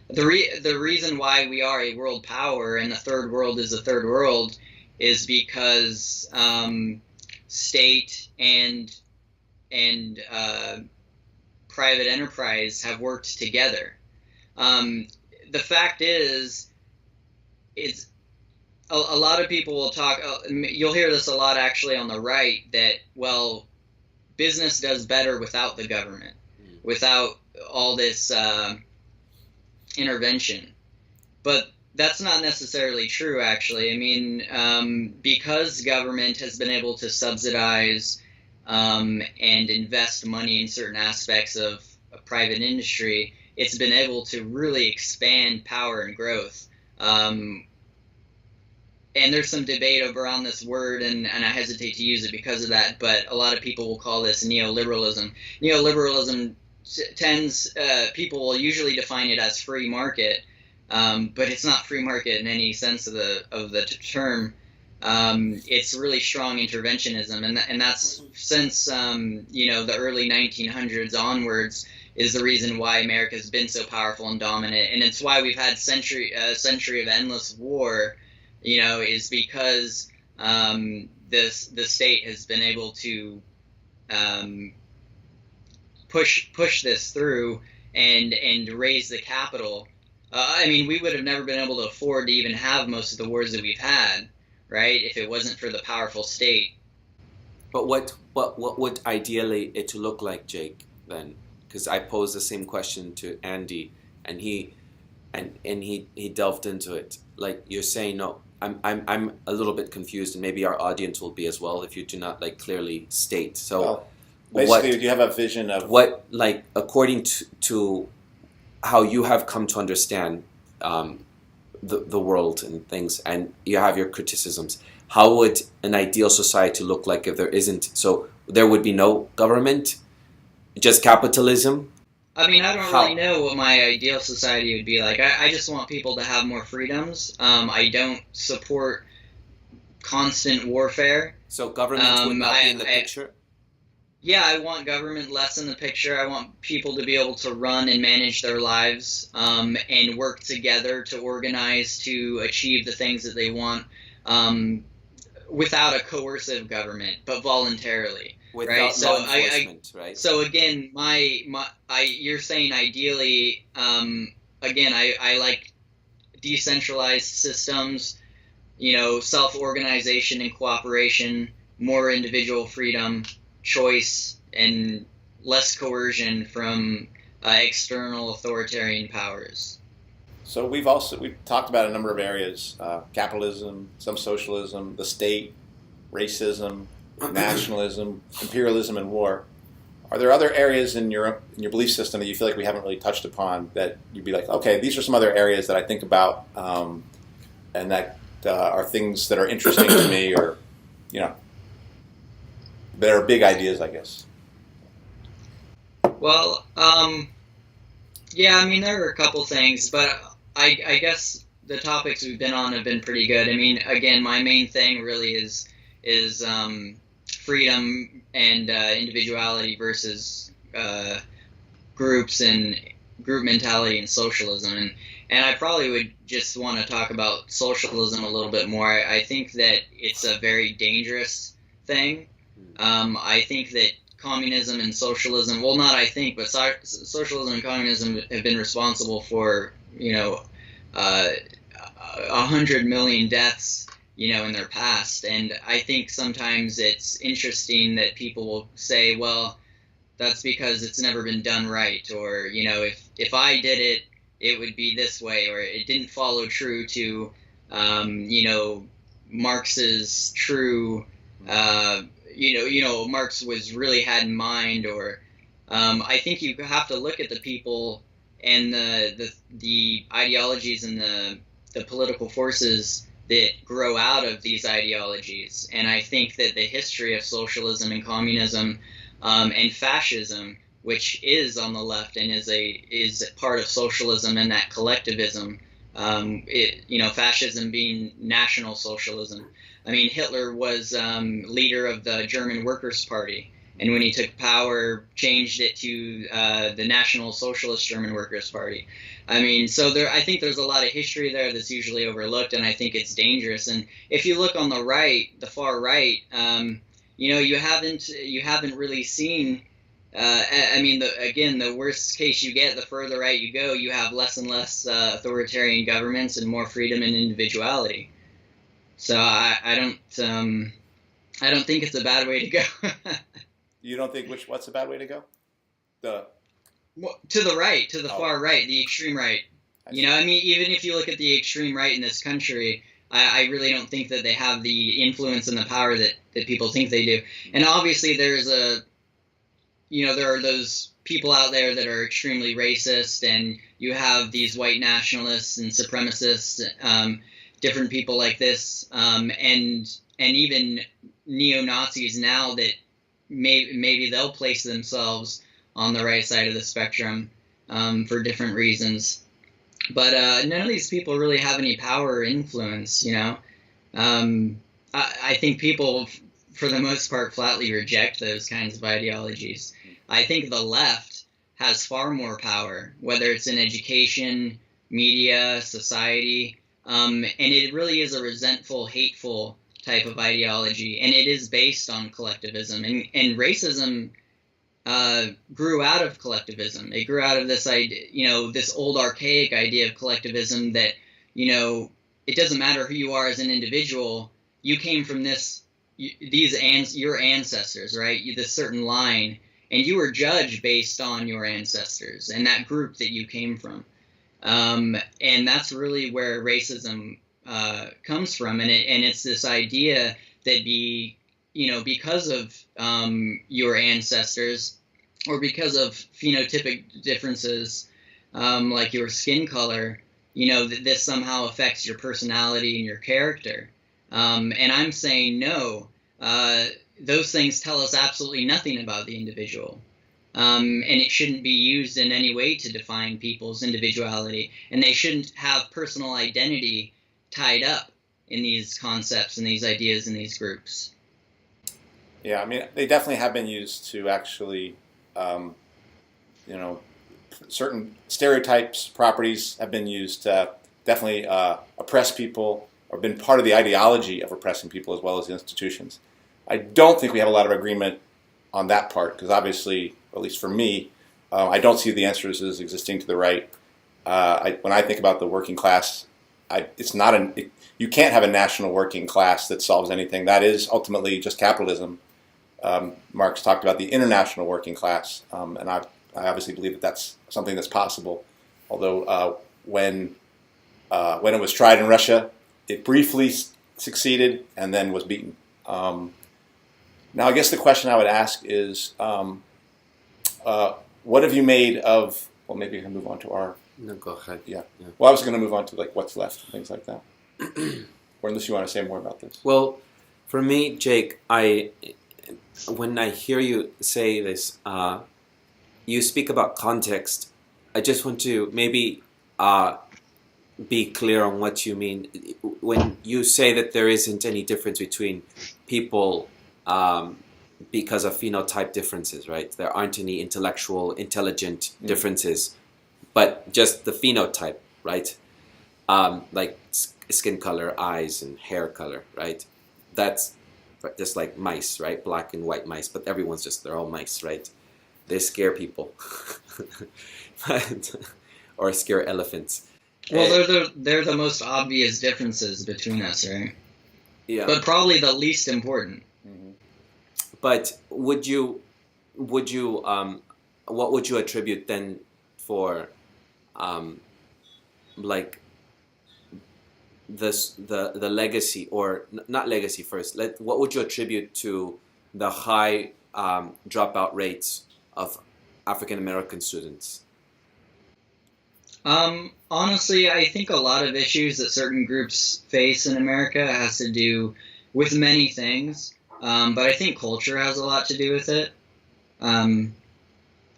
The reason why we are a world power and the third world is the third world is because state and private enterprise have worked together. The fact is, it's a lot of people will talk. You'll hear this a lot actually on the right that, well, business does better without the government, without all this intervention. But that's not necessarily true, actually. Because government has been able to subsidize and invest money in certain aspects of private industry, it's been able to really expand power and growth. And there's some debate around this word, and I hesitate to use it because of that, but a lot of people will call this neoliberalism. Neoliberalism people will usually define it as free market, but it's not free market in any sense of the term. It's really strong interventionism, and that's since the early 1900s onwards is the reason why America has been so powerful and dominant, and it's why we've had a century of endless war. Is because the state has been able to push this through and raise the capital. We would have never been able to afford to even have most of the wars that we've had, right? If it wasn't for the powerful state. But what would ideally it to look like, Jake? Then, because I posed the same question to Andy, and he delved into it. Like you're saying, no. I'm a little bit confused, and maybe our audience will be as well if you do not clearly state. So, basically, do you have a vision of what, according to how you have come to understand the world and things, and you have your criticisms? How would an ideal society look like if there isn't? So there would be no government, just capitalism. I don't really know what my ideal society would be like. I just want people to have more freedoms. I don't support constant warfare. So government would not be in the picture? Yeah, I want government less in the picture. I want people to be able to run and manage their lives, and work together to organize to achieve the things that they want, without a coercive government, but voluntarily. Without right? law enforcement, right? So again, you're saying ideally, again, I like decentralized systems, self-organization and cooperation, more individual freedom, choice, and less coercion from external authoritarian powers. So we've talked about a number of areas: capitalism, some socialism, the state, racism, nationalism, imperialism, and war. Are there other areas in your belief system that you feel like we haven't really touched upon that you'd be like, okay, these are some other areas that I think about, and that are things that are interesting to me, or that are big ideas, I guess? Well, yeah, I mean, there are a couple things, but I guess the topics we've been on have been pretty good. I mean, again, my main thing really is freedom and individuality versus groups and group mentality and socialism. And I probably would just want to talk about socialism a little bit more. I think that it's a very dangerous thing. I think that communism and socialism, well, not I think, but socialism and communism have been responsible for, 100 million deaths, in their past. And I think sometimes it's interesting that people will say, well, that's because it's never been done right, or, if I did it, it would be this way, or it didn't follow true to, Marx's true, Marx was really had in mind, or I think you have to look at the people and the ideologies and the political forces that grow out of these ideologies. And I think that the history of socialism and communism and fascism, which is on the left and is part of socialism and that collectivism, fascism being National Socialism. I mean, Hitler was leader of the German Workers' Party, and when he took power, changed it to the National Socialist German Workers' Party. I mean, so I think there's a lot of history there that's usually overlooked, and I think it's dangerous. And if you look on the right, the far right, you haven't really seen. The worst case you get, the further right you go, you have less and less authoritarian governments and more freedom and individuality. So I don't think it's a bad way to go. You don't think what's a bad way to go? To the right, to the far right, the extreme right. Even if you look at the extreme right in this country, I really don't think that they have the influence and the power that people think they do. And obviously there's there are those people out there that are extremely racist, and you have these white nationalists and supremacists, different people like this, and even neo-Nazis now that maybe they'll place themselves on the right side of the spectrum for different reasons. But none of these people really have any power or influence, I think people, for the most part, flatly reject those kinds of ideologies. I think the left has far more power, whether it's in education, media, society, and it really is a resentful, hateful type of ideology, and it is based on collectivism. And racism grew out of collectivism. It grew out of this idea, this old archaic idea of collectivism that, it doesn't matter who you are as an individual. You came from your ancestors, right? This certain line, and you were judged based on your ancestors and that group that you came from. And that's really where racism comes from, and it's this idea that because of your ancestors, or because of phenotypic differences, like your skin color, that this somehow affects your personality and your character. And I'm saying no. Those things tell us absolutely nothing about the individual. And it shouldn't be used in any way to define people's individuality. And they shouldn't have personal identity tied up in these concepts and these ideas and these groups. Yeah, I mean, they definitely have been used to actually, certain stereotypes, properties have been used to definitely oppress people, or been part of the ideology of oppressing people as well as the institutions. I don't think we have a lot of agreement on that part, because obviously, at least for me, I don't see the answers as existing to the right. When I think about the working class, you can't have a national working class that solves anything. That is ultimately just capitalism. Marx talked about the international working class, and I obviously believe that that's something that's possible. Although when it was tried in Russia, it briefly succeeded and then was beaten. Now, I guess the question I would ask is, what have you made of? Well, maybe we can move on to our. No, go ahead. Yeah. Well, I was going to move on to like what's left and things like that. Or unless you want to say more about this. Well, for me, Jake, when I hear you say this, you speak about context. I just want to maybe be clear on what you mean when you say that there isn't any difference between people because of phenotype differences, right? There aren't any intelligent differences, but just the phenotype, right? Like skin color, eyes, and hair color, right? That's just like mice, right? Black and white mice, but they're all mice, right? They scare people. Or scare elephants. Well, they're the most obvious differences between us, right? Yeah. But probably the least important. Mm-hmm. But what would you attribute then for, like the legacy, or not legacy first? What would you attribute to the high dropout rates of African American students? Honestly, I think a lot of issues that certain groups face in America has to do with many things, but I think culture has a lot to do with it. And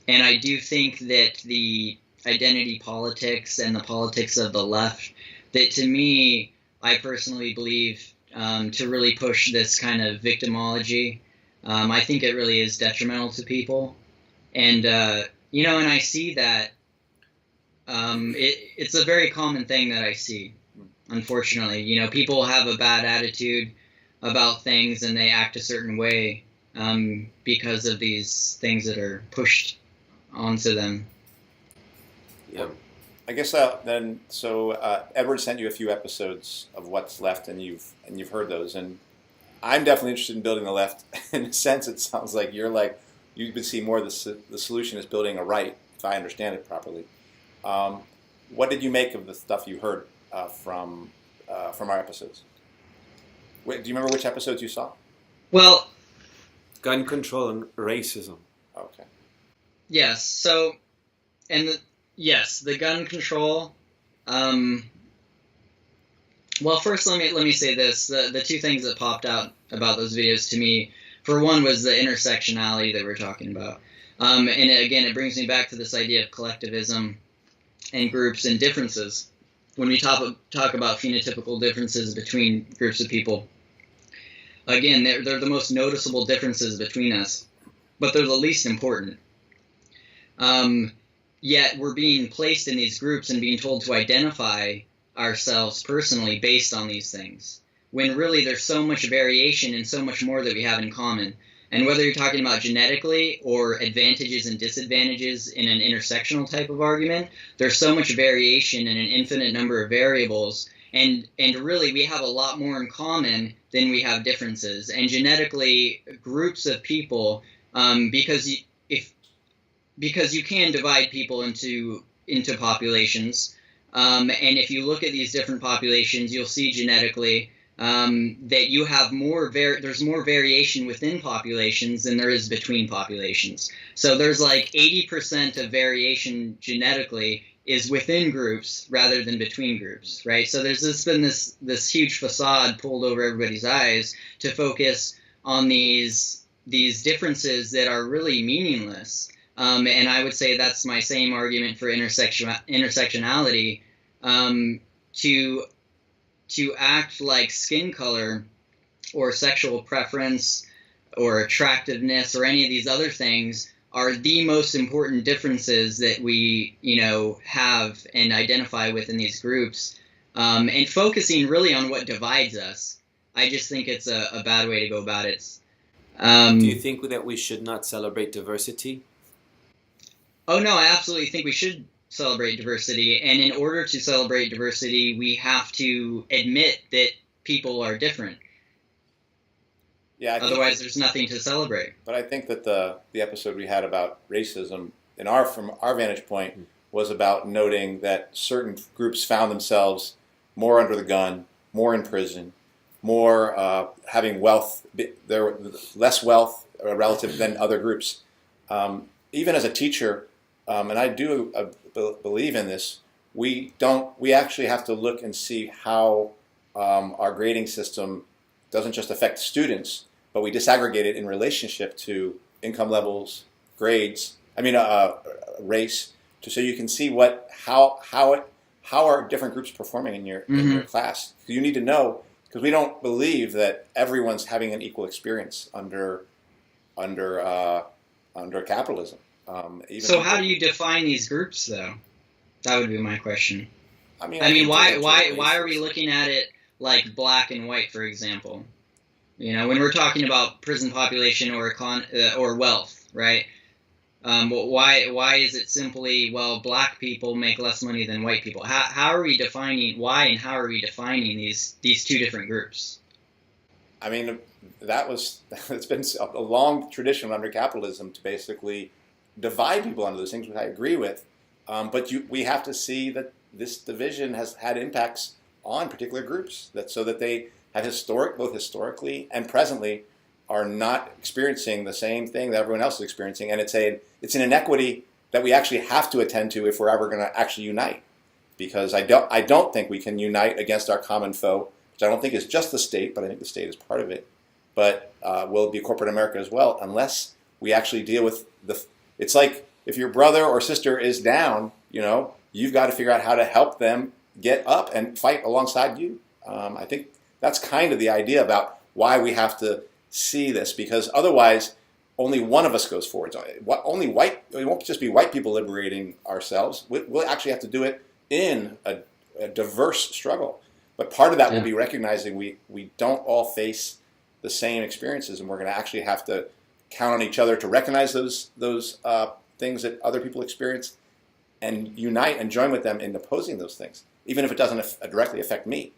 I do think that the identity politics and the politics of the left, that to me, I personally believe to really push this kind of victimology, I think it really is detrimental to people. And, and I see that it's a very common thing that I see, unfortunately. People have a bad attitude about things and they act a certain way because of these things that are pushed onto them. Yeah. I guess then. So Edward sent you a few episodes of What's Left, and you've heard those. And I'm definitely interested in building the left. In a sense, it sounds like you would see more the solution is building a right, if I understand it properly. What did you make of the stuff you heard from our episodes? Wait, do you remember which episodes you saw? Well, gun control and racism. Okay. Yes. So, the gun control. Well, first let me say this: the two things that popped out about those videos to me, for one, was the intersectionality that we're talking about, and again, it brings me back to this idea of collectivism and groups and differences. When we talk about phenotypical differences between groups of people, again, they're the most noticeable differences between us, but they're the least important. Yet we're being placed in these groups and being told to identify ourselves personally based on these things, when really there's so much variation and so much more that we have in common. And whether you're talking about genetically or advantages and disadvantages in an intersectional type of argument, there's so much variation in an infinite number of variables. And really, we have a lot more in common than we have differences. And genetically, groups of people, because you can divide people into populations, and if you look at these different populations, you'll see genetically that you have there's more variation within populations than there is between populations. So there's like 80% of variation genetically is within groups rather than between groups, right? So there's been this huge facade pulled over everybody's eyes to focus on these differences that are really meaningless. And I would say that's my same argument for intersectionality, to act like skin color or sexual preference or attractiveness or any of these other things are the most important differences that we, have and identify with in these groups. And focusing really on what divides us, I just think it's a bad way to go about it. Do you think that we should not celebrate diversity? Oh, no, I absolutely think we should celebrate diversity. And in order to celebrate diversity, we have to admit that people are different. Yeah. Otherwise, there's nothing to celebrate. But I think that the episode we had about racism, from our vantage point, was about noting that certain groups found themselves more under the gun, more in prison, more having wealth, less wealth relative than other groups. Even as a teacher, and I do believe in this, we actually have to look and see how our grading system doesn't just affect students, but we disaggregate it in relationship to income levels, grades, race, so you can see how are different groups performing in your class. You need to know, because we don't believe that everyone's having an equal experience under capitalism. So how do you define these groups, though? That would be my question. I mean, why are we looking at it like black and white, for example? When we're talking about prison population or wealth, right? Why is it simply, black people make less money than white people? How are we defining how are we defining these two different groups? I mean, it's been a long tradition under capitalism to basically divide people into those things, which I agree with. But we have to see that this division has had impacts on particular groups, so that they have both historically and presently are not experiencing the same thing that everyone else is experiencing, and it's an inequity that we actually have to attend to if we're ever going to actually unite. Because I don't think we can unite against our common foe, which I don't think is just the state, but I think the state is part of it. But will be corporate America as well, unless we actually deal with It's like if your brother or sister is down, you've got to figure out how to help them get up and fight alongside you. I think that's kind of the idea about why we have to see this, because otherwise only one of us goes forward. It won't just be white people liberating ourselves. We'll actually have to do it in a diverse struggle. But part of that will be recognizing we don't all face the same experiences, and we're going to actually have to count on each other to recognize those things that other people experience and unite and join with them in opposing those things, even if it doesn't directly affect me.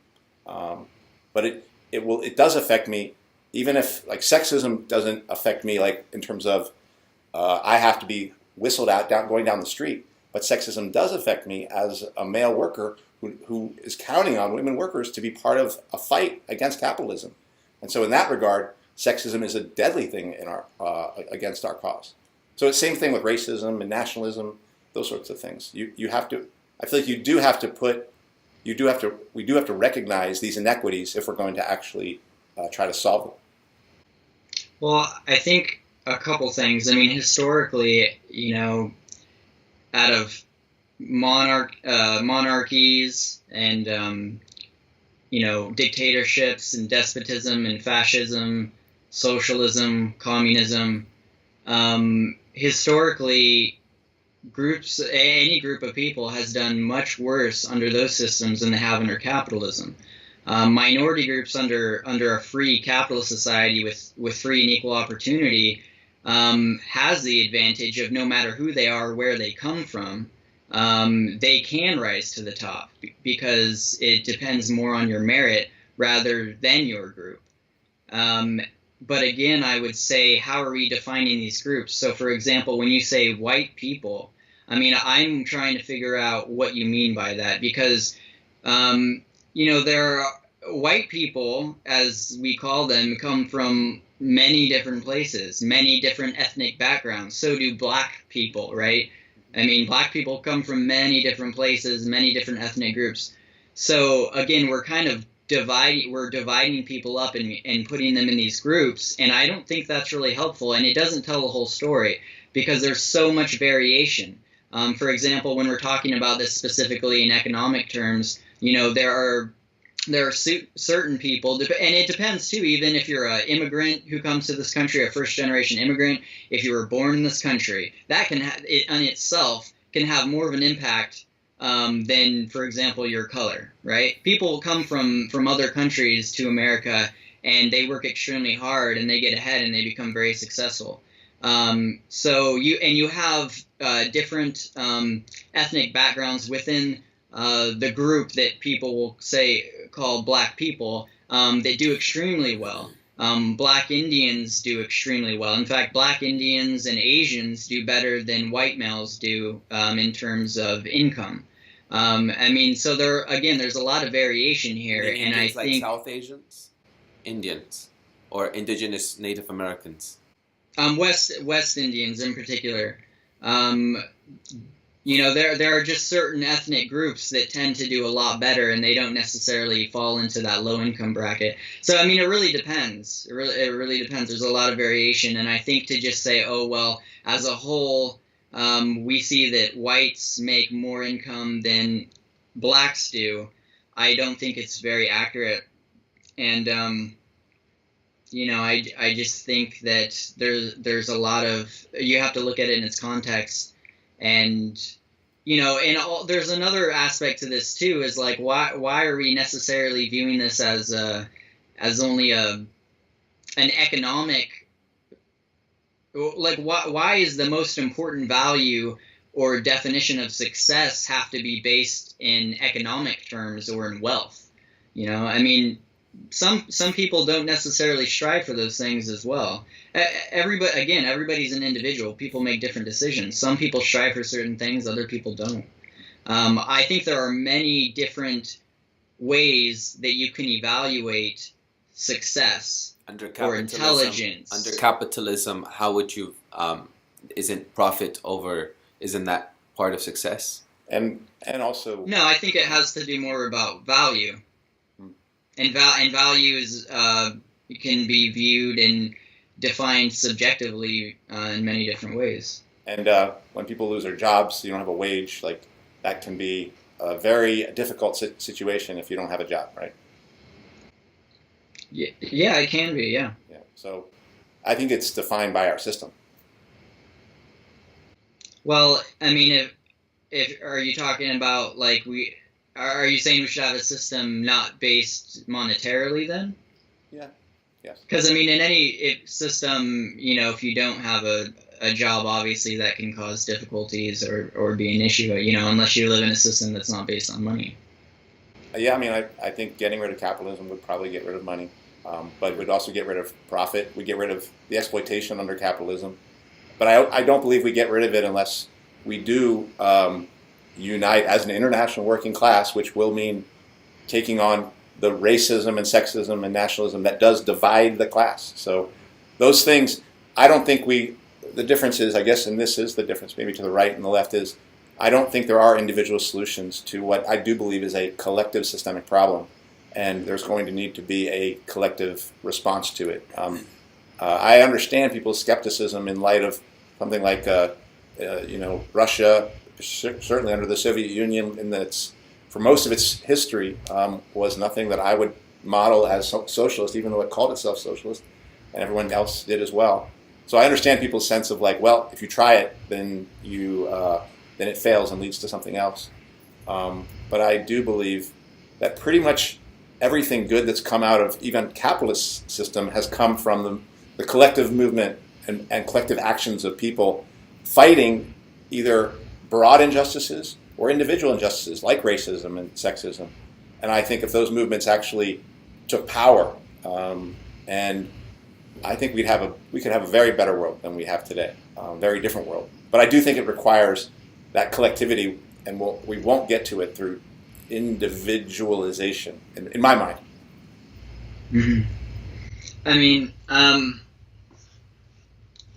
But it does affect me, even if sexism doesn't affect me in terms of I have to be whistled out going down the street. But sexism does affect me as a male worker who is counting on women workers to be part of a fight against capitalism. And so in that regard, sexism is a deadly thing in against our cause. So it's the same thing with racism and nationalism, those sorts of things. You have to. I feel like we do have to recognize these inequities if we're going to actually try to solve them. Well, I think a couple things. I mean, historically, out of monarchies and dictatorships and despotism and fascism, socialism, communism, historically, any group of people has done much worse under those systems than they have under capitalism. Minority groups under a free capitalist society with free and equal opportunity has the advantage of no matter who they are, where they come from, they can rise to the top because it depends more on your merit rather than your group. But again, I would say, how are we defining these groups? So, for example, when you say white people, I mean, I'm trying to figure out what you mean by that because, there are white people, as we call them, come from many different places, many different ethnic backgrounds. So do black people, right? I mean, black people come from many different places, many different ethnic groups. So again, we're kind of dividing people up and putting them in these groups, and I don't think that's really helpful, and it doesn't tell the whole story because there's so much variation. For example, when we're talking about this specifically in economic terms, there are there are certain people, and it depends too. Even if you're an immigrant who comes to this country, a first-generation immigrant, if you were born in this country, that can it on itself can have more of an impact than, for example, your color. Right? People come from other countries to America, and they work extremely hard, and they get ahead, and they become very successful. So you have different ethnic backgrounds within the group that people will call black people that do extremely well. Black Indians do extremely well. In fact, black Indians and Asians do better than white males do in terms of income. I mean, so there's a lot of variation here, and I think South Asians, Indians, or indigenous Native Americans. West Indians in particular. There are just certain ethnic groups that tend to do a lot better, and they don't necessarily fall into that low income bracket. So I mean, it really depends. It really depends. There's a lot of variation, and I think to just say, oh well, as a whole, we see that whites make more income than blacks do, I don't think it's very accurate. And I just think that there's a lot of, you have to look at it in its context. And there's another aspect to this too, is like why are we necessarily viewing this as only an economic, like why is the most important value or definition of success have to be based in economic terms or in wealth? I mean, some people don't necessarily strive for those things as well. Everybody's an individual. People make different decisions. Some people strive for certain things, other people don't. I think there are many different ways that you can evaluate success or intelligence. Under capitalism, how would you, isn't that part of success? And also... No, I think it has to be more about value. And values can be viewed and defined subjectively in many different ways. And when people lose their jobs, you don't have a wage, like that can be a very difficult situation if you don't have a job, right? Yeah, it can be, yeah. Yeah. So I think it's defined by our system. Well, I mean, if are you talking about like are you saying we should have a system not based monetarily then? Yeah. Yes. Because I mean, in any system, if you don't have a job, obviously that can cause difficulties or be an issue. Unless you live in a system that's not based on money. Yeah, I mean, I think getting rid of capitalism would probably get rid of money, but it would also get rid of profit. We get rid of the exploitation under capitalism, but I don't believe we get rid of it unless we do unite as an international working class, which will mean taking on the racism and sexism and nationalism that does divide the class. So those things, I don't think the difference is, I guess, and this is the difference maybe to the right and the left, is I don't think there are individual solutions to what I do believe is a collective systemic problem, and there's going to need to be a collective response to it. I understand people's skepticism in light of something like Russia, certainly under the Soviet Union, in that for most of its history was nothing that I would model as socialist, even though it called itself socialist, and everyone else did as well. So I understand people's sense of like, well, if you try it, then then it fails and leads to something else. But I do believe that pretty much everything good that's come out of even capitalist system has come from the collective movement and collective actions of people fighting either broad injustices or individual injustices like racism and sexism. And I think if those movements actually took power, and I think we could have a very better world than we have today, very different world. But I do think it requires that collectivity, and we won't get to it through individualization, in my mind. Mm-hmm. I mean,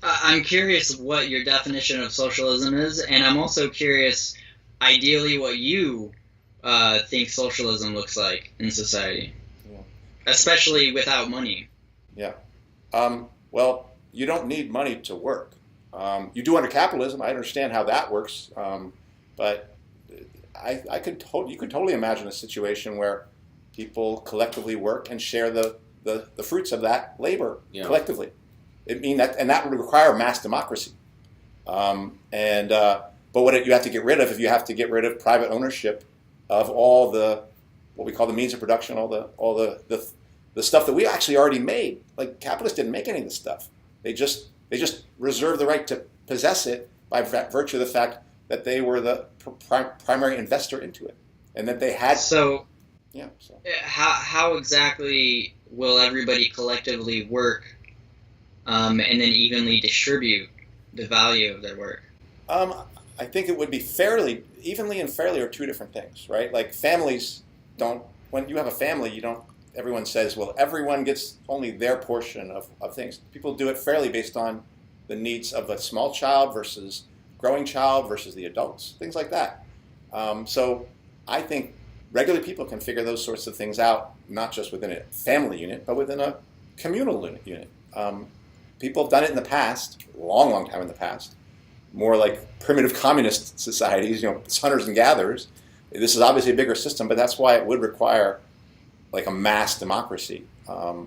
I'm curious what your definition of socialism is, and I'm also curious, ideally, what you think socialism looks like in society, especially without money. Yeah. Well, you don't need money to work. You do under capitalism. I understand how that works, but you could totally imagine a situation where people collectively work and share the fruits of that labor collectively. That would require mass democracy. But what you have to get rid of, if you have to get rid of private ownership of all the what we call the means of production, all the stuff that we actually already made. Like capitalists didn't make any of this stuff. They just reserved the right to possess it by virtue of the fact that they were the primary investor into it, and that they had. So how exactly will everybody collectively work, and then evenly distribute the value of their work? I think it would be fairly, evenly and fairly are two different things, right? Like families don't, when you have a family, you don't, everyone says, well, everyone gets only their portion of things. People do it fairly based on the needs of a small child versus growing child versus the adults, things like that. So I think regular people can figure those sorts of things out, not just within a family unit, but within a communal unit. People have done it in the past, long time in the past, more like primitive communist societies, it's hunters and gatherers. This is obviously a bigger system, but that's why it would require like a mass democracy. I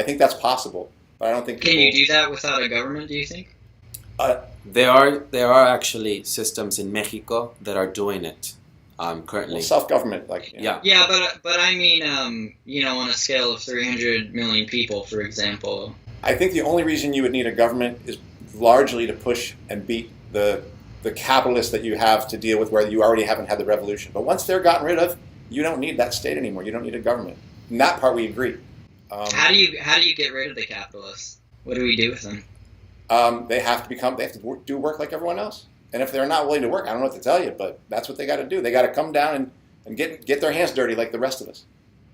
think that's possible, but I don't think Can you do that without a government, do you think? There are actually systems in Mexico that are doing it currently. Well, self-government, like yeah, but I mean, on a scale of 300 million people, for example. I think the only reason you would need a government is largely to push and beat the capitalists that you have to deal with, where you already haven't had the revolution. But once they're gotten rid of, you don't need that state anymore. You don't need a government. In that part, we agree. How do you get rid of the capitalists? What do we do with them? They have to do work like everyone else. And if they're not willing to work, I don't know what to tell you, but that's what they got to do. They got to come down and get their hands dirty like the rest of us.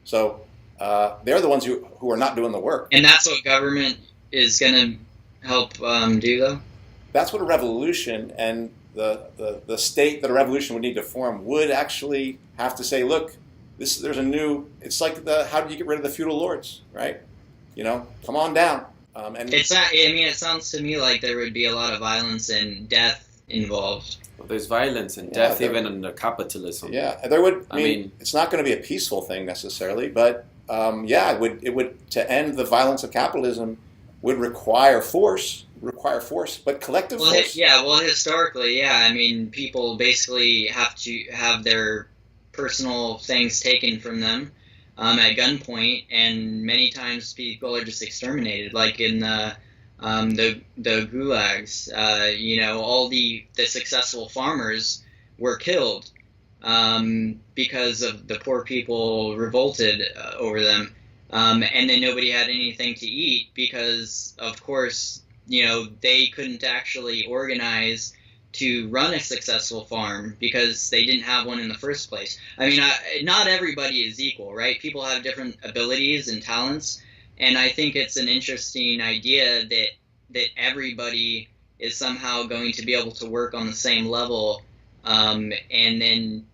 So they're the ones who are not doing the work. And that's what government is going to help do, though? That's what a revolution and the state that a revolution would need to form would actually have to say, look, there's a new, it's like how do you get rid of the feudal lords, right? Come on down. It's not, it sounds to me like there would be a lot of violence and death involved. Well, there's violence and death even under capitalism. Yeah, there would. I mean, it's not going to be a peaceful thing necessarily, but it would to end the violence of capitalism would require force, but collective force. Historically, people basically have to have their personal things taken from them at gunpoint, and many times people are just exterminated, like in the gulags. All the successful farmers were killed because of the poor people revolted over them. And then nobody had anything to eat because, of course, they couldn't actually organize to run a successful farm because they didn't have one in the first place. Not everybody is equal, right? People have different abilities and talents, and I think it's an interesting idea that everybody is somehow going to be able to work on the same level, and then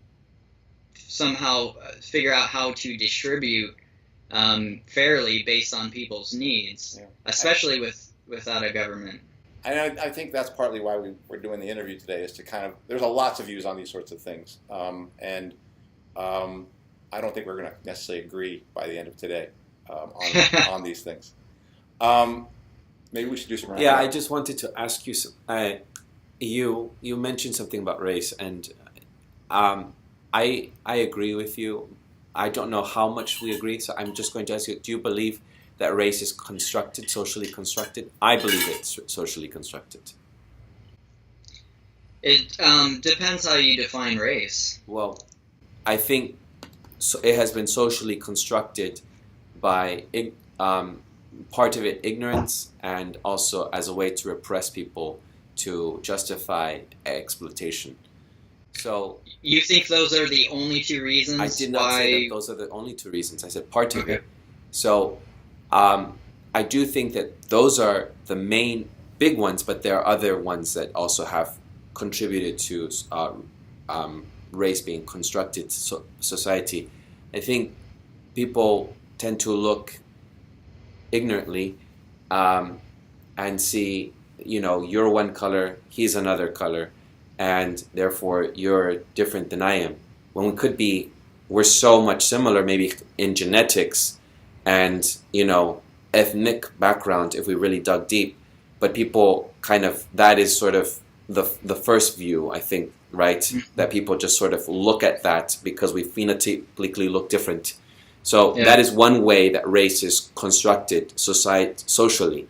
somehow figure out how to distribute fairly based on people's needs, especially without a government. I think that's partly why we're doing the interview today, is to there's lots of views on these sorts of things. I don't think we're going to necessarily agree by the end of today on these things. Maybe we should do some. Yeah, I just wanted to ask you. You mentioned something about race, and I agree with you. I don't know how much we agree, so I'm just going to ask you: do you believe that race is socially constructed? I believe it's socially constructed. It depends how you define race. Well, I think it has been socially constructed by part of it ignorance, and also as a way to repress people to justify exploitation. So you think those are the only two reasons? I did not say that those are the only two reasons. I said part of it. So I do think that those are the main big ones, but there are other ones that also have contributed to race being constructed to society. I think people tend to look ignorantly and see, you're one color, he's another color, and therefore you're different than I am, when we could be we're so much similar, maybe in genetics and, ethnic background, if we really dug deep. But people kind of, that is sort of the first view, I think, right? That people just sort of look at that because we phenotypically look different. So that is one way that race is constructed socially.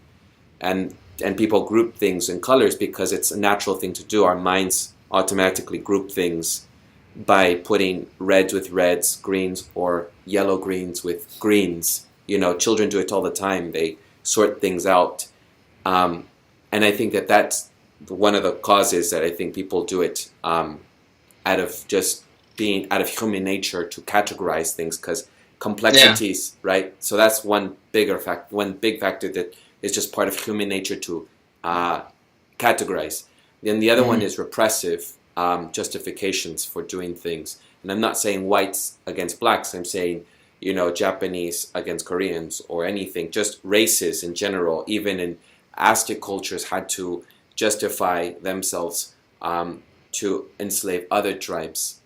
And people group things in colors because it's a natural thing to do. Our minds automatically group things by putting reds with reds, greens, or yellow greens with greens. Children do it all the time. They sort things out. And I think that that's one of the causes that I think people do it out of just being out of human nature to categorize things, because complexities, right? So that's one big factor that is just part of human nature to categorize. Then the other one is repressive justifications for doing things. And I'm not saying whites against blacks. I'm saying, Japanese against Koreans or anything. Just races in general, even in Aztec cultures, had to justify themselves to enslave other tribes.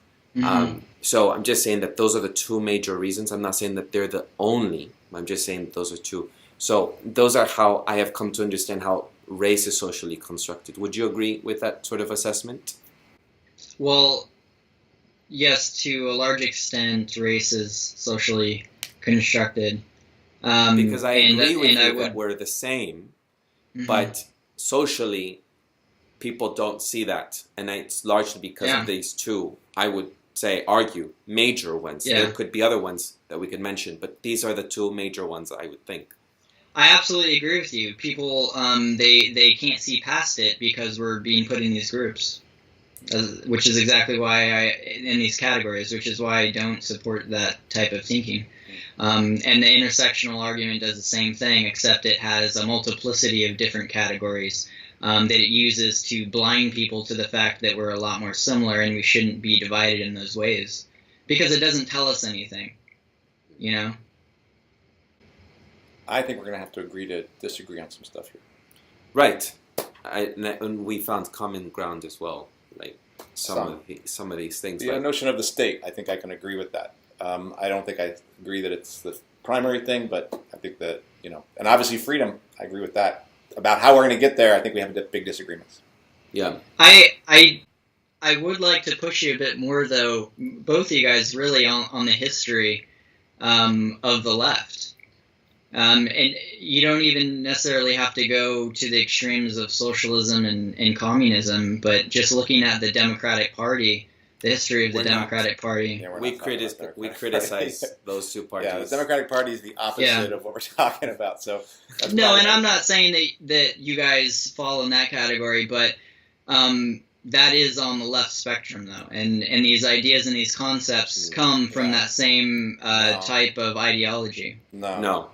So I'm just saying that those are the two major reasons. I'm not saying that they're the only. I'm just saying that those are two. So those are how I have come to understand how race is socially constructed. Would you agree with that sort of assessment? Well, yes, to a large extent, race is socially constructed. Because I agree with you that we're the same, but socially, people don't see that. And it's largely because of these two, I would argue, major ones. Yeah. There could be other ones that we could mention, but these are the two major ones, I would think. I absolutely agree with you. People, they can't see past it because we're being put in these groups, which is exactly why in these categories, which is why I don't support that type of thinking. And the intersectional argument does the same thing, except it has a multiplicity of different categories that it uses to blind people to the fact that we're a lot more similar and we shouldn't be divided in those ways, because it doesn't tell us anything, I think we're going to have to agree to disagree on some stuff here. Right. And we found common ground as well, like some of these things. The notion of the state, I think I can agree with that. I don't think I agree that it's the primary thing, but I think that, and obviously freedom, I agree with that. About how we're going to get there, I think we have big disagreements. Yeah. I would like to push you a bit more, though, both of you guys, really on the history of the left. And you don't even necessarily have to go to the extremes of socialism and communism, but just looking at the Democratic Party, the history of the Democratic Party. Yeah, we criticize those two parties. Yeah, the Democratic Party is the opposite of what we're talking about. So no, and I'm not saying that you guys fall in that category, but that is on the left spectrum, though, and these ideas and these concepts come from that same type of ideology. No.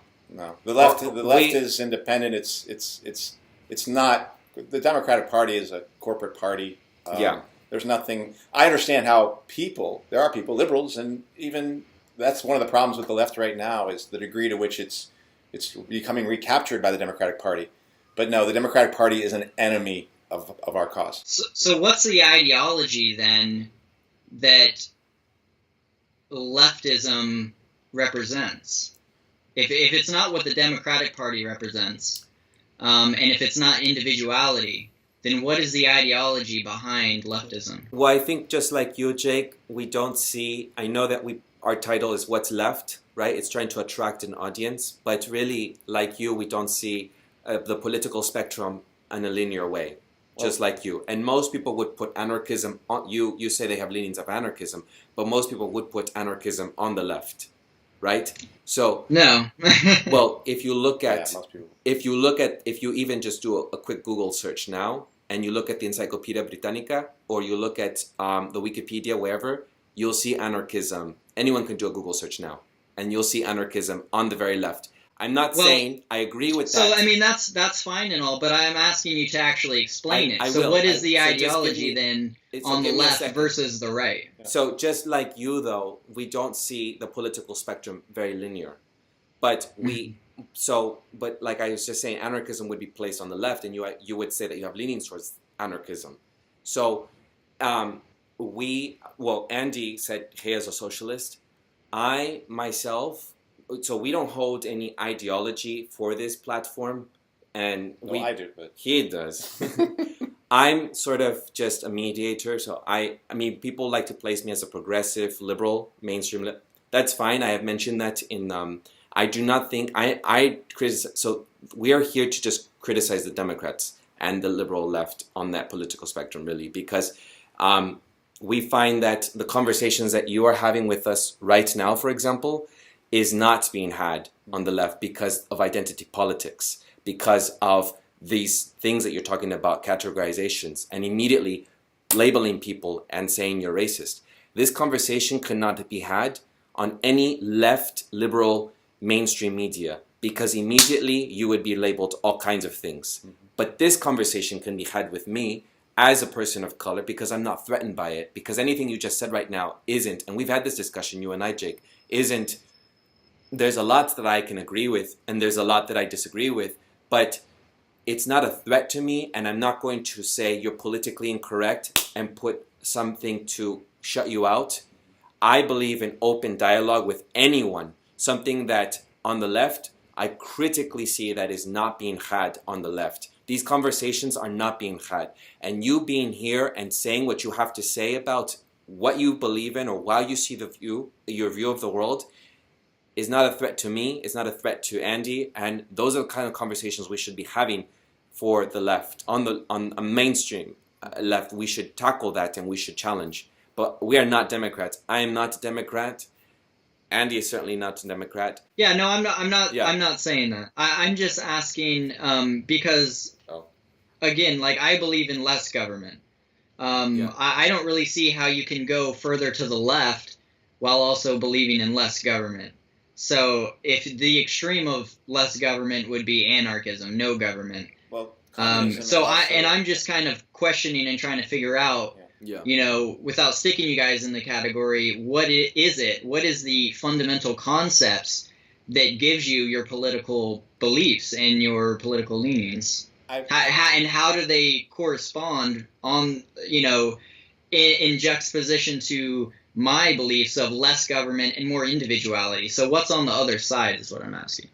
The left is independent. It's not. The Democratic Party is a corporate party. There's nothing. I understand how there are people, liberals, and even that's one of the problems with the left right now is the degree to which it's becoming recaptured by the Democratic Party. But no, the Democratic Party is an enemy of our cause. So what's the ideology then that leftism represents? If it's not what the Democratic Party represents, and if it's not individuality, then what is the ideology behind leftism? Well, I think just like you, Jake, we don't see. I know that our title is "What's Left," right? It's trying to attract an audience, but really, like you, we don't see the political spectrum in a linear way, just like you. And most people would put anarchism on you. You say they have leanings of anarchism, but most people would put anarchism on the left. Right? So no. Well, if you even just do a quick Google search now, and you look at the Encyclopedia Britannica, or you look at the Wikipedia, wherever, you'll see anarchism. Anyone can do a Google search now, and you'll see anarchism on the very left. I'm not saying I agree with that. So, I mean, that's fine and all, but I'm asking you to actually explain it. What is the ideology then on the left versus the right? So just like you, though, we don't see the political spectrum very linear. But but like I was just saying, anarchism would be placed on the left, and you would say that you have leanings towards anarchism. So Andy said he is a socialist. I myself, so we don't hold any ideology for this platform, and Well, I do, but he does. I'm sort of just a mediator, so I mean, people like to place me as a progressive, liberal, mainstream. That's fine. I have mentioned that in. I do not think I criticize. So we are here to just criticize the Democrats and the liberal left on that political spectrum, really, because we find that the conversations that you are having with us right now, for example, is not being had on the left because of identity politics, because of these things that you're talking about, categorizations, and immediately labeling people and saying you're racist. This conversation could not be had on any left, liberal, mainstream media, because immediately you would be labeled all kinds of things. Mm-hmm. But this conversation can be had with me as a person of color because I'm not threatened by it, because anything you just said right now isn't, and we've had this discussion, you and I, Jake, isn't, there's a lot that I can agree with and there's a lot that I disagree with, but it's not a threat to me, and I'm not going to say you're politically incorrect and put something to shut you out. I believe in open dialogue with anyone, something that on the left, I critically see that is not being had on the left. These conversations are not being had. And you being here and saying what you have to say about what you believe in or how you see your view of the world is not a threat to me, it's not a threat to Andy, and those are the kind of conversations we should be having for the left. On a mainstream left, we should tackle that and we should challenge. But we are not Democrats. I am not a Democrat. Andy is certainly not a Democrat. Yeah, no, I'm not. Yeah. I'm not saying that. I'm just asking because, again, like I believe in less government. I don't really see how you can go further to the left while also believing in less government. So if the extreme of less government would be anarchism, no government. Well, I'm just kind of questioning and trying to figure out, without sticking you guys in the category, what is it? What is the fundamental concepts that gives you your political beliefs and your political leanings? How do they correspond on, in juxtaposition to my beliefs of less government and more individuality? So what's on the other side is what I'm asking.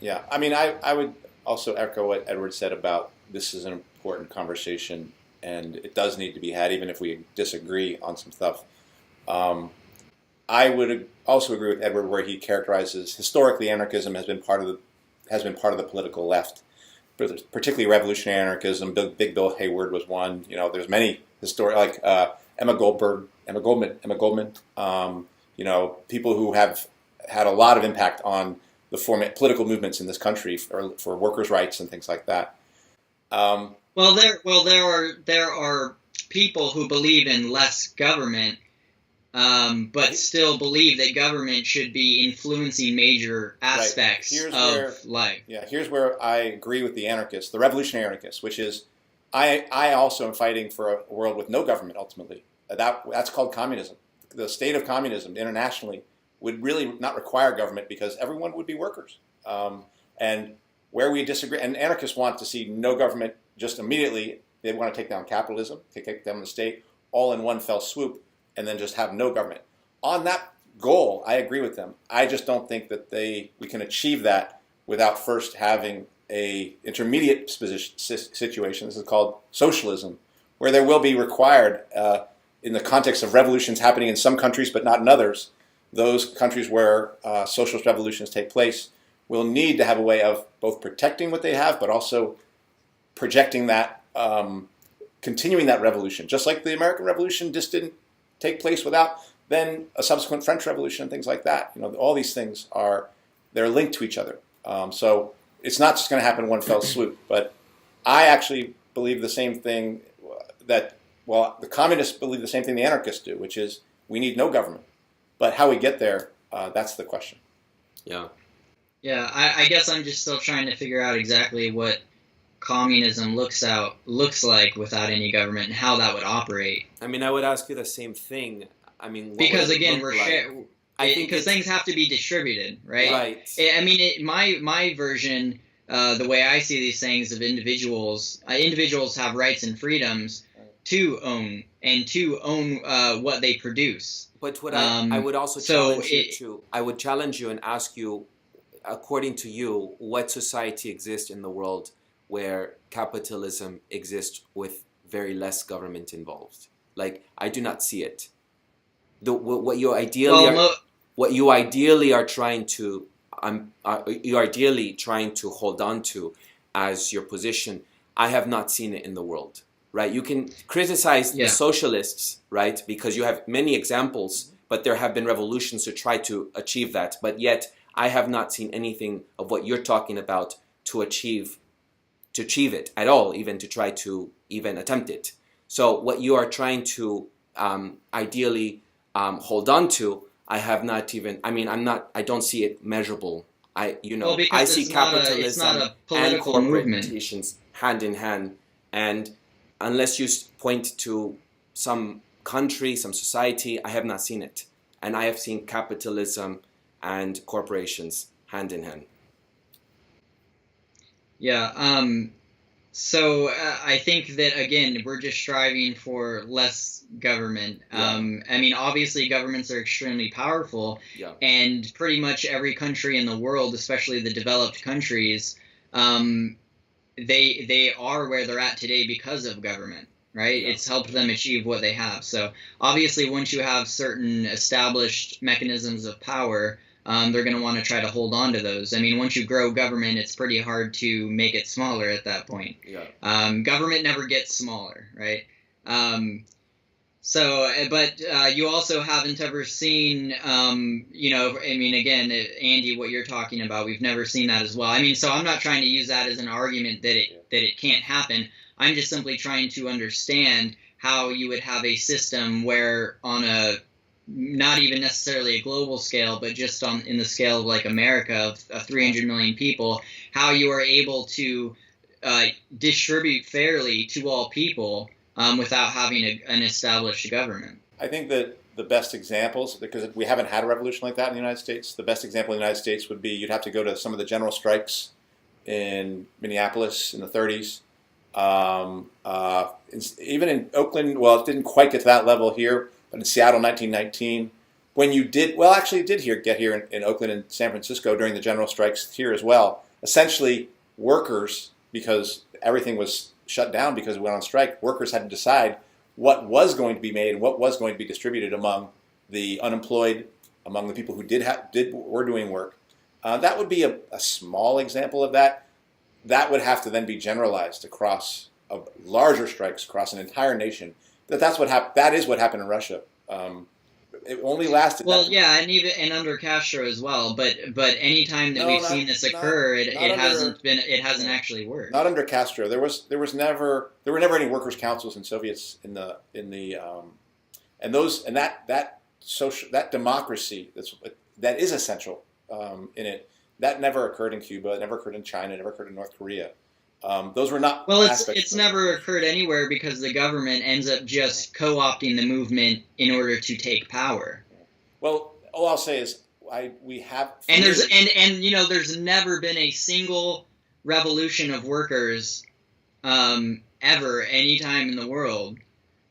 Yeah, I mean, I would also echo what Edward said about this is an important conversation and it does need to be had even if we disagree on some stuff. I would also agree with Edward where he characterizes historically anarchism has been part of the political left, particularly revolutionary anarchism. Big Bill Hayward was one. There's many like Emma Goldman, people who have had a lot of impact on the political movements in this country for workers' rights and things like that. There are people who believe in less government, but still believe that government should be influencing major aspects of life. Yeah, here's where I agree with the anarchists, the revolutionary anarchists, which is I also am fighting for a world with no government ultimately. That's called communism. The state of communism internationally would really not require government because everyone would be workers. And where we disagree, and anarchists want to see no government just immediately. They want to take down capitalism, take down the state, all in one fell swoop, and then just have no government. On that goal, I agree with them. I just don't think that we can achieve that without first having a intermediate situation. This is called socialism, where there will be required, in the context of revolutions happening in some countries but not in others, those countries where socialist revolutions take place will need to have a way of both protecting what they have but also projecting that, continuing that revolution. Just like the American Revolution just didn't take place without then a subsequent French Revolution and things like that. All these things they're linked to each other. So it's not just going to happen in one fell swoop. But I actually believe the same thing the communists believe the same thing the anarchists do, which is we need no government. But how we get there, that's the question. Yeah. Yeah, I guess I'm just still trying to figure out exactly what communism looks like without any government and how that would operate. I mean, I would ask you the same thing. I mean, because again, because things have to be distributed, right? Right. I mean, my version, the way I see these things of individuals have rights and freedoms to own what they produce. But what I would also I would challenge you and ask you, according to you, what society exists in the world where capitalism exists with very less government involved? Like, I do not see it. What you ideally are trying to you're ideally trying to hold on to as your position. I have not seen it in the world, right? You can criticize the socialists, right, because you have many examples, but there have been revolutions to try to achieve that. But yet, I have not seen anything of what you're talking about to achieve it at all, even to try to even attempt it. So what you are trying to ideally hold on to, I have not even. I mean, I don't see it measurable. I see capitalism and corporations hand in hand, and unless you point to some country, some society, I have not seen it, and I have seen capitalism and corporations hand in hand. Yeah. So I think that, again, we're just striving for less government. I mean, obviously, governments are extremely powerful, and pretty much every country in the world, especially the developed countries, they are where they're at today because of government, right? It's helped them achieve what they have. So obviously, once you have certain established mechanisms of power, they're going to want to try to hold on to those. I mean, once you grow government, it's pretty hard to make it smaller at that point. Government never gets smaller, right? But you also haven't ever seen, I mean, again, Andy, what you're talking about, we've never seen that as well. I mean, so I'm not trying to use that as an argument that it can't happen. I'm just simply trying to understand how you would have a system where on not even necessarily a global scale, but just in the scale of like America of 300 million people, how you are able to distribute fairly to all people without having an established government. I think that the best examples, because we haven't had a revolution like that in the United States, the best example in the United States would be you'd have to go to some of the general strikes in Minneapolis in the 30s. Even in Oakland, well, it didn't quite get to that level here, but in Seattle, 1919, when you did, well, actually it did get here in Oakland and San Francisco during the general strikes here as well. Essentially, workers, because everything was shut down because we went on strike, workers had to decide what was going to be made and what was going to be distributed among the unemployed, among the people who were doing work. That would be a small example of that. That would have to then be generalized across larger strikes across an entire nation. That is what happened in Russia. It only lasted. Well, and under Castro as well. But any time that we've seen this occur, it hasn't actually worked. Not under Castro. There were never any workers' councils in Soviets that democracy that is essential in it. That never occurred in Cuba. It never occurred in China. It never occurred in North Korea. Those were not. Well, it's never occurred anywhere because the government ends up just co-opting the movement in order to take power. Well, all I'll say is we have. And there's never been a single revolution of workers, ever anytime in the world,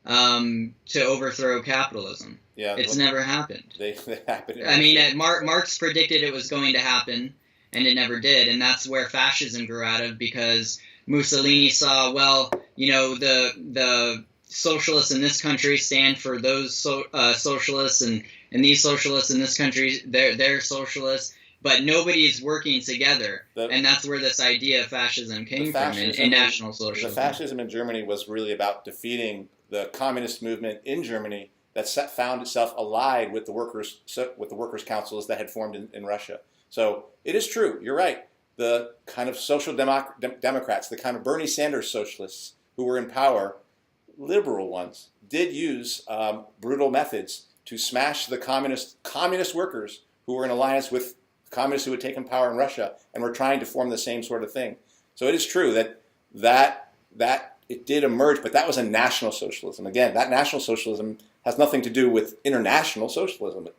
to overthrow capitalism. Yeah, it's never happened. They happened. I mean, Marx predicted it was going to happen. And it never did, and that's where fascism grew out of, because Mussolini saw, well, the socialists in this country stand for those socialists, and these socialists in this country, they're socialists, but nobody's working together, and that's where this idea of fascism came from, in National Socialism. The fascism in Germany was really about defeating the communist movement in Germany that found itself allied with the workers' councils that had formed in Russia. So it is true. You're right. The kind of social democrats, the kind of Bernie Sanders socialists who were in power, liberal ones, did use brutal methods to smash the communist workers who were in alliance with communists who had taken power in Russia and were trying to form the same sort of thing. So it is true that it did emerge, but that was a national socialism. Again, that national socialism has nothing to do with international socialism.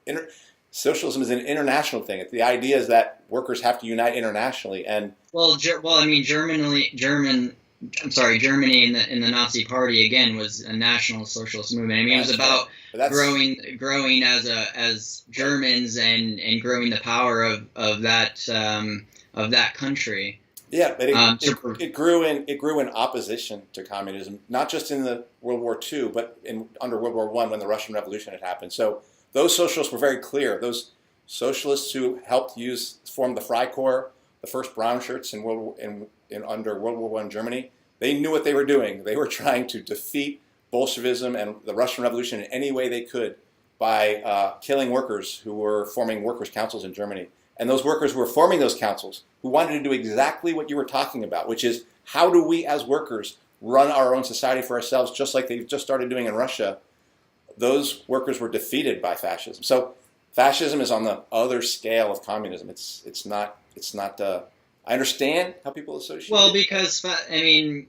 Socialism is an international thing. The idea is that workers have to unite internationally, and German Germany in the Nazi Party again was a national socialist movement. I mean, it was about growing as Germans and growing the power of that country. Yeah, but it grew in opposition to communism, not just in the World War II, but under World War I when the Russian Revolution had happened. So those socialists were very clear. Those socialists who helped form the Freikorps, the first brown shirts under World War I Germany, they knew what they were doing. They were trying to defeat Bolshevism and the Russian Revolution in any way they could by killing workers who were forming workers' councils in Germany. And those workers who were forming those councils, who wanted to do exactly what you were talking about, which is how do we as workers run our own society for ourselves, just like they've just started doing in Russia, those workers were defeated by fascism. So fascism is on the other scale of communism. It's not. I understand how people associate. Well, it. because fascism,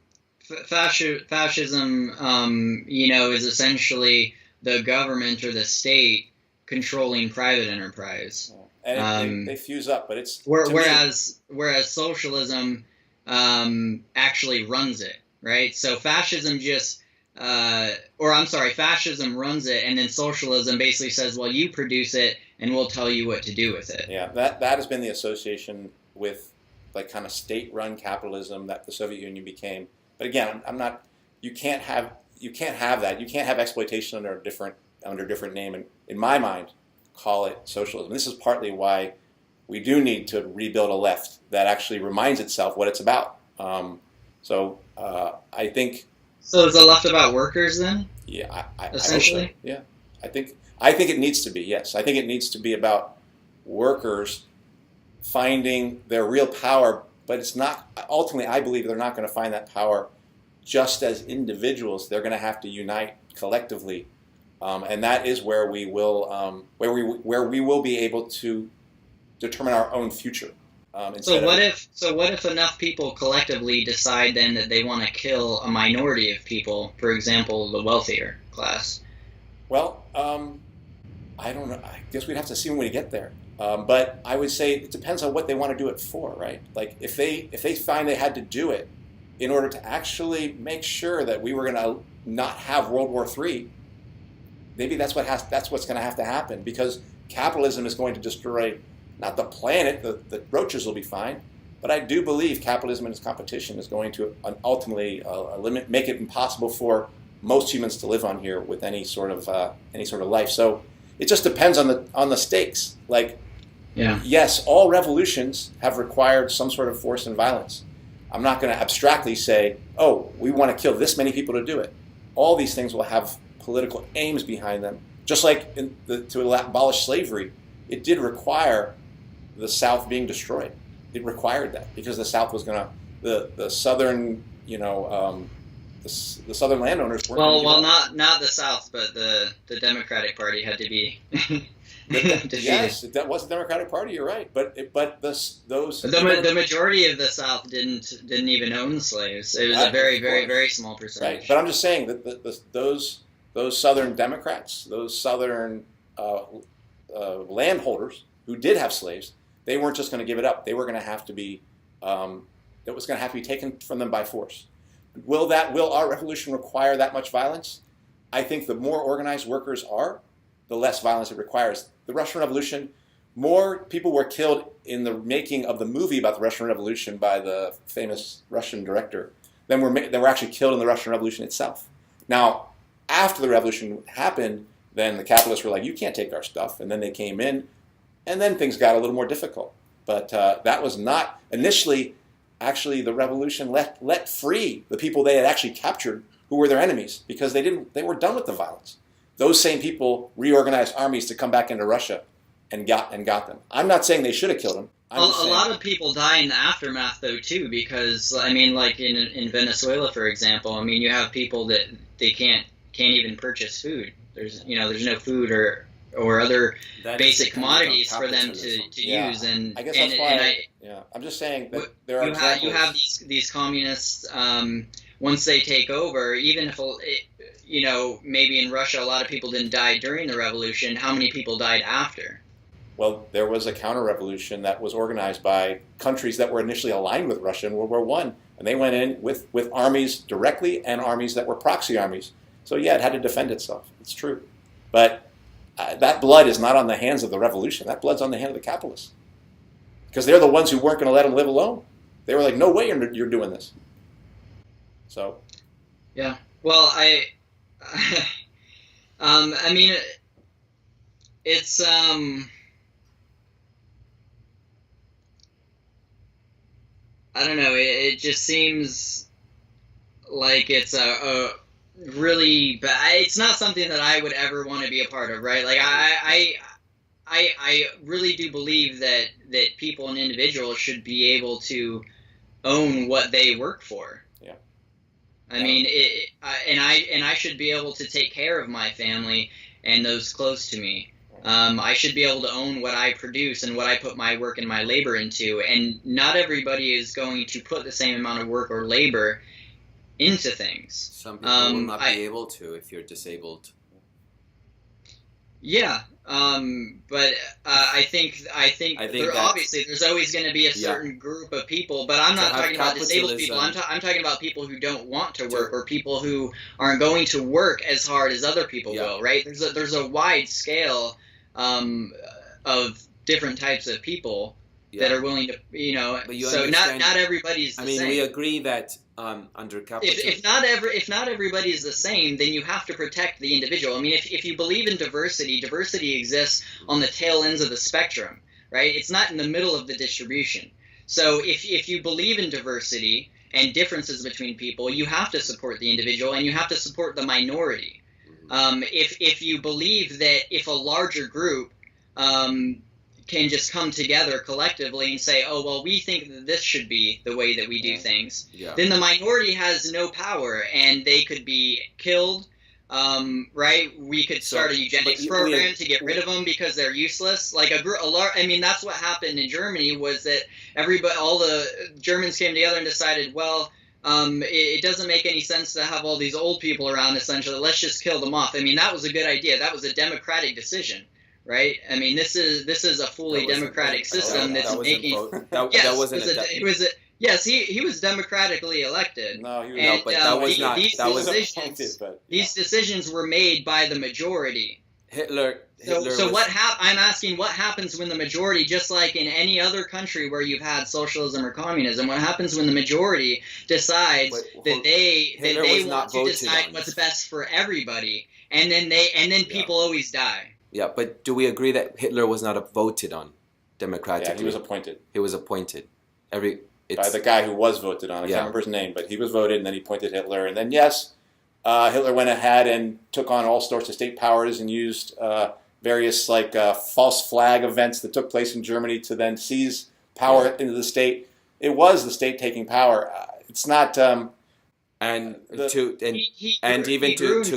is essentially the government or the state controlling private enterprise. And they fuse up, but it's whereas socialism actually runs it, right? So fascism fascism runs it, and then socialism basically says, well, you produce it, and we'll tell you what to do with it. Yeah, that has been the association with like kind of state-run capitalism that the Soviet Union became. But again, I'm not. You can't have that. You can't have exploitation under a different name. And in my mind, call it socialism. This is partly why we do need to rebuild a left that actually reminds itself what it's about. I think. So is the left about workers then? Yeah, essentially. I hope so. Yeah, I think it needs to be. Yes, I think it needs to be about workers finding their real power. But it's not. Ultimately, I believe they're not going to find that power just as individuals. They're going to have to unite collectively. And that is where we will be able to determine our own future. So what if enough people collectively decide then that they want to kill a minority of people, for example, the wealthier class? Well, I don't know. I guess we'd have to see when we get there. But I would say it depends on what they want to do it for, right? Like if they find they had to do it in order to actually make sure that we were going to not have World War III. Maybe that's what's going to have to happen, because capitalism is going to destroy not the planet. The roaches will be fine, but I do believe capitalism and its competition is going to ultimately make it impossible for most humans to live on here with any sort of life. So it just depends on the stakes. Like, yes, all revolutions have required some sort of force and violence. I'm not going to abstractly say, oh, we want to kill this many people to do it. All these things will have political aims behind them. Just like to abolish slavery, it did require the South being destroyed. It required that because the South was going to the Southern, the Southern landowners weren't. Well, not the South, but the Democratic Party had to be. Yes, that was the Democratic Party. You're right, the majority of the South didn't even own slaves. It was a very, very, very small percentage. Right, but I'm just saying that those Southern Democrats, those Southern landholders who did have slaves, they weren't just going to give it up. They were going to have to be. It was going to have to be taken from them by force. Will our revolution require that much violence? I think the more organized workers are, the less violence it requires. The Russian Revolution, more people were killed in the making of the movie about the Russian Revolution by the famous Russian director than were actually killed in the Russian Revolution itself. Now, after the revolution happened, then the capitalists were like, you can't take our stuff. And then they came in, and then things got a little more difficult. But that was not initially. Actually, the revolution let free the people they had actually captured, who were their enemies, because they were done with the violence. Those same people reorganized armies to come back into Russia and got them. I'm not saying they should have killed them. A lot of people die in the aftermath, though, too, because I mean, like in Venezuela, for example, I mean, you have people that they can't even purchase food. There's no food or other basic commodities for them to use, and I guess that's why. I'm just saying that there are you have these communists. Once they take over, even if maybe in Russia a lot of people didn't die during the revolution, how many people died after? Well, there was a counter-revolution that was organized by countries that were initially aligned with Russia in World War I, and they went in with armies directly and armies that were proxy armies. So yeah, it had to defend itself. It's true. But that blood is not on the hands of the revolution. That blood's on the hand of the capitalists. Because they're the ones who weren't going to let them live alone. They were like, no way you're doing this. So. Yeah. Well, I mean, it's, I don't know, it just seems like it's a really bad, it's not something that I would ever want to be a part of, right? Like, I really do believe that people and individuals should be able to own what they work for. Yeah. I mean, I should be able to take care of my family and those close to me. I should be able to own what I produce and what I put my work and my labor into. And not everybody is going to put the same amount of work or labor into things. Some people will not be able to if you're disabled. Yeah, but I think obviously there's always going to be a certain group of people, but I'm not talking about disabled people. I'm talking about people who don't want to work, or people who aren't going to work as hard as other people will. Right? There's a wide scale of different types of people that are willing to, But you so understand, not everybody's the same. We agree that under capitalism, if not everybody is the same, then you have to protect the individual. I mean, if you believe in diversity exists on the tail ends of the spectrum, right? It's not in the middle of the distribution. So if you believe in diversity and differences between people, you have to support the individual and you have to support the minority. If you believe that if a larger group can just come together collectively and say, oh, well, we think that this should be the way that we do things, then the minority has no power and they could be killed, right? We could start a eugenics program to get rid of them because they're useless. Like I mean, that's what happened in Germany, was that all the Germans came together and decided, well, it doesn't make any sense to have all these old people around, essentially. Let's just kill them off. I mean, that was a good idea. That was a democratic decision. Right. I mean, this is a fully democratic system that's making. Yes, he was democratically elected. No, he was and, but that was not. These decisions were made by the majority. Hitler I'm asking, what happens when the majority, just like in any other country where you've had socialism or communism, what happens when the majority decides that they want to decide what's best for everybody, and then people always die. Yeah, but do we agree that Hitler was not voted on democratically? Yeah, he was appointed. He was appointed. By the guy who was voted on. I can't remember his name, but he was voted, and then he appointed Hitler. And then, yes, Hitler went ahead and took on all sorts of state powers and used various false flag events that took place in Germany to then seize power into the state. It was the state taking power. It's not... to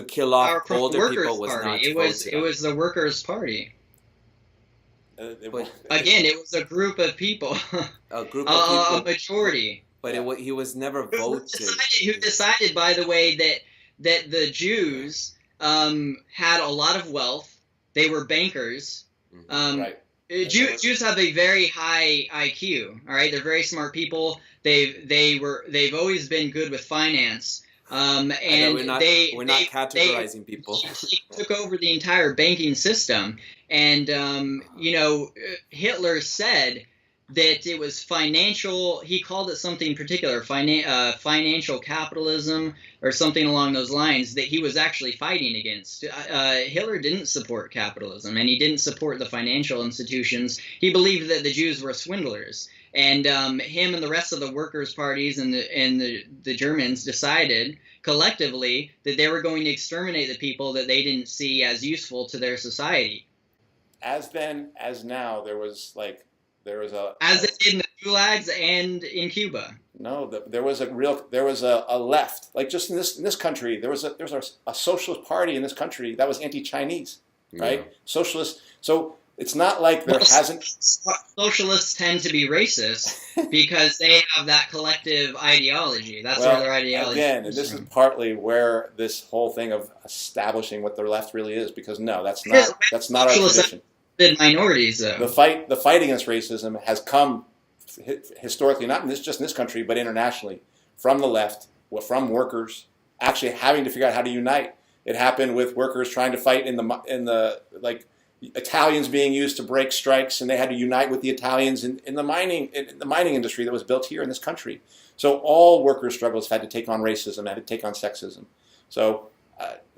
kill off older people was not it was the Workers' Party. It was a group of people. A majority. But he was never voted. Who decided, by the way, that the Jews had a lot of wealth. They were bankers. Right. Jews have a very high IQ. All right, they're very smart people. They've always been good with finance. And we're not categorizing people. They took over the entire banking system, and Hitler said that it was financial. He called it something particular, financial capitalism or something along those lines, that he was actually fighting against. Hitler didn't support capitalism, and he didn't support the financial institutions. He believed that the Jews were swindlers. And him and the rest of the workers' parties and the Germans decided collectively that they were going to exterminate the people that they didn't see as useful to their society. As then, as now, there was as it did in the gulags and in Cuba. No, there was a left, like just in this country, there was a socialist party in this country that was anti-Chinese, right? Yeah. Socialist. So it's not like there hasn't. Socialists tend to be racist because they have that collective ideology. That's where their ideology. Again, and this is partly where this whole thing of establishing what the left really is, because no, that's not our tradition. The minorities, though. The fight against racism has come historically, not just in this country, but internationally, from the left, from workers actually having to figure out how to unite. It happened with workers trying to fight in the Italians being used to break strikes, and they had to unite with the Italians in the mining industry that was built here in this country. So all worker struggles had to take on racism, had to take on sexism. So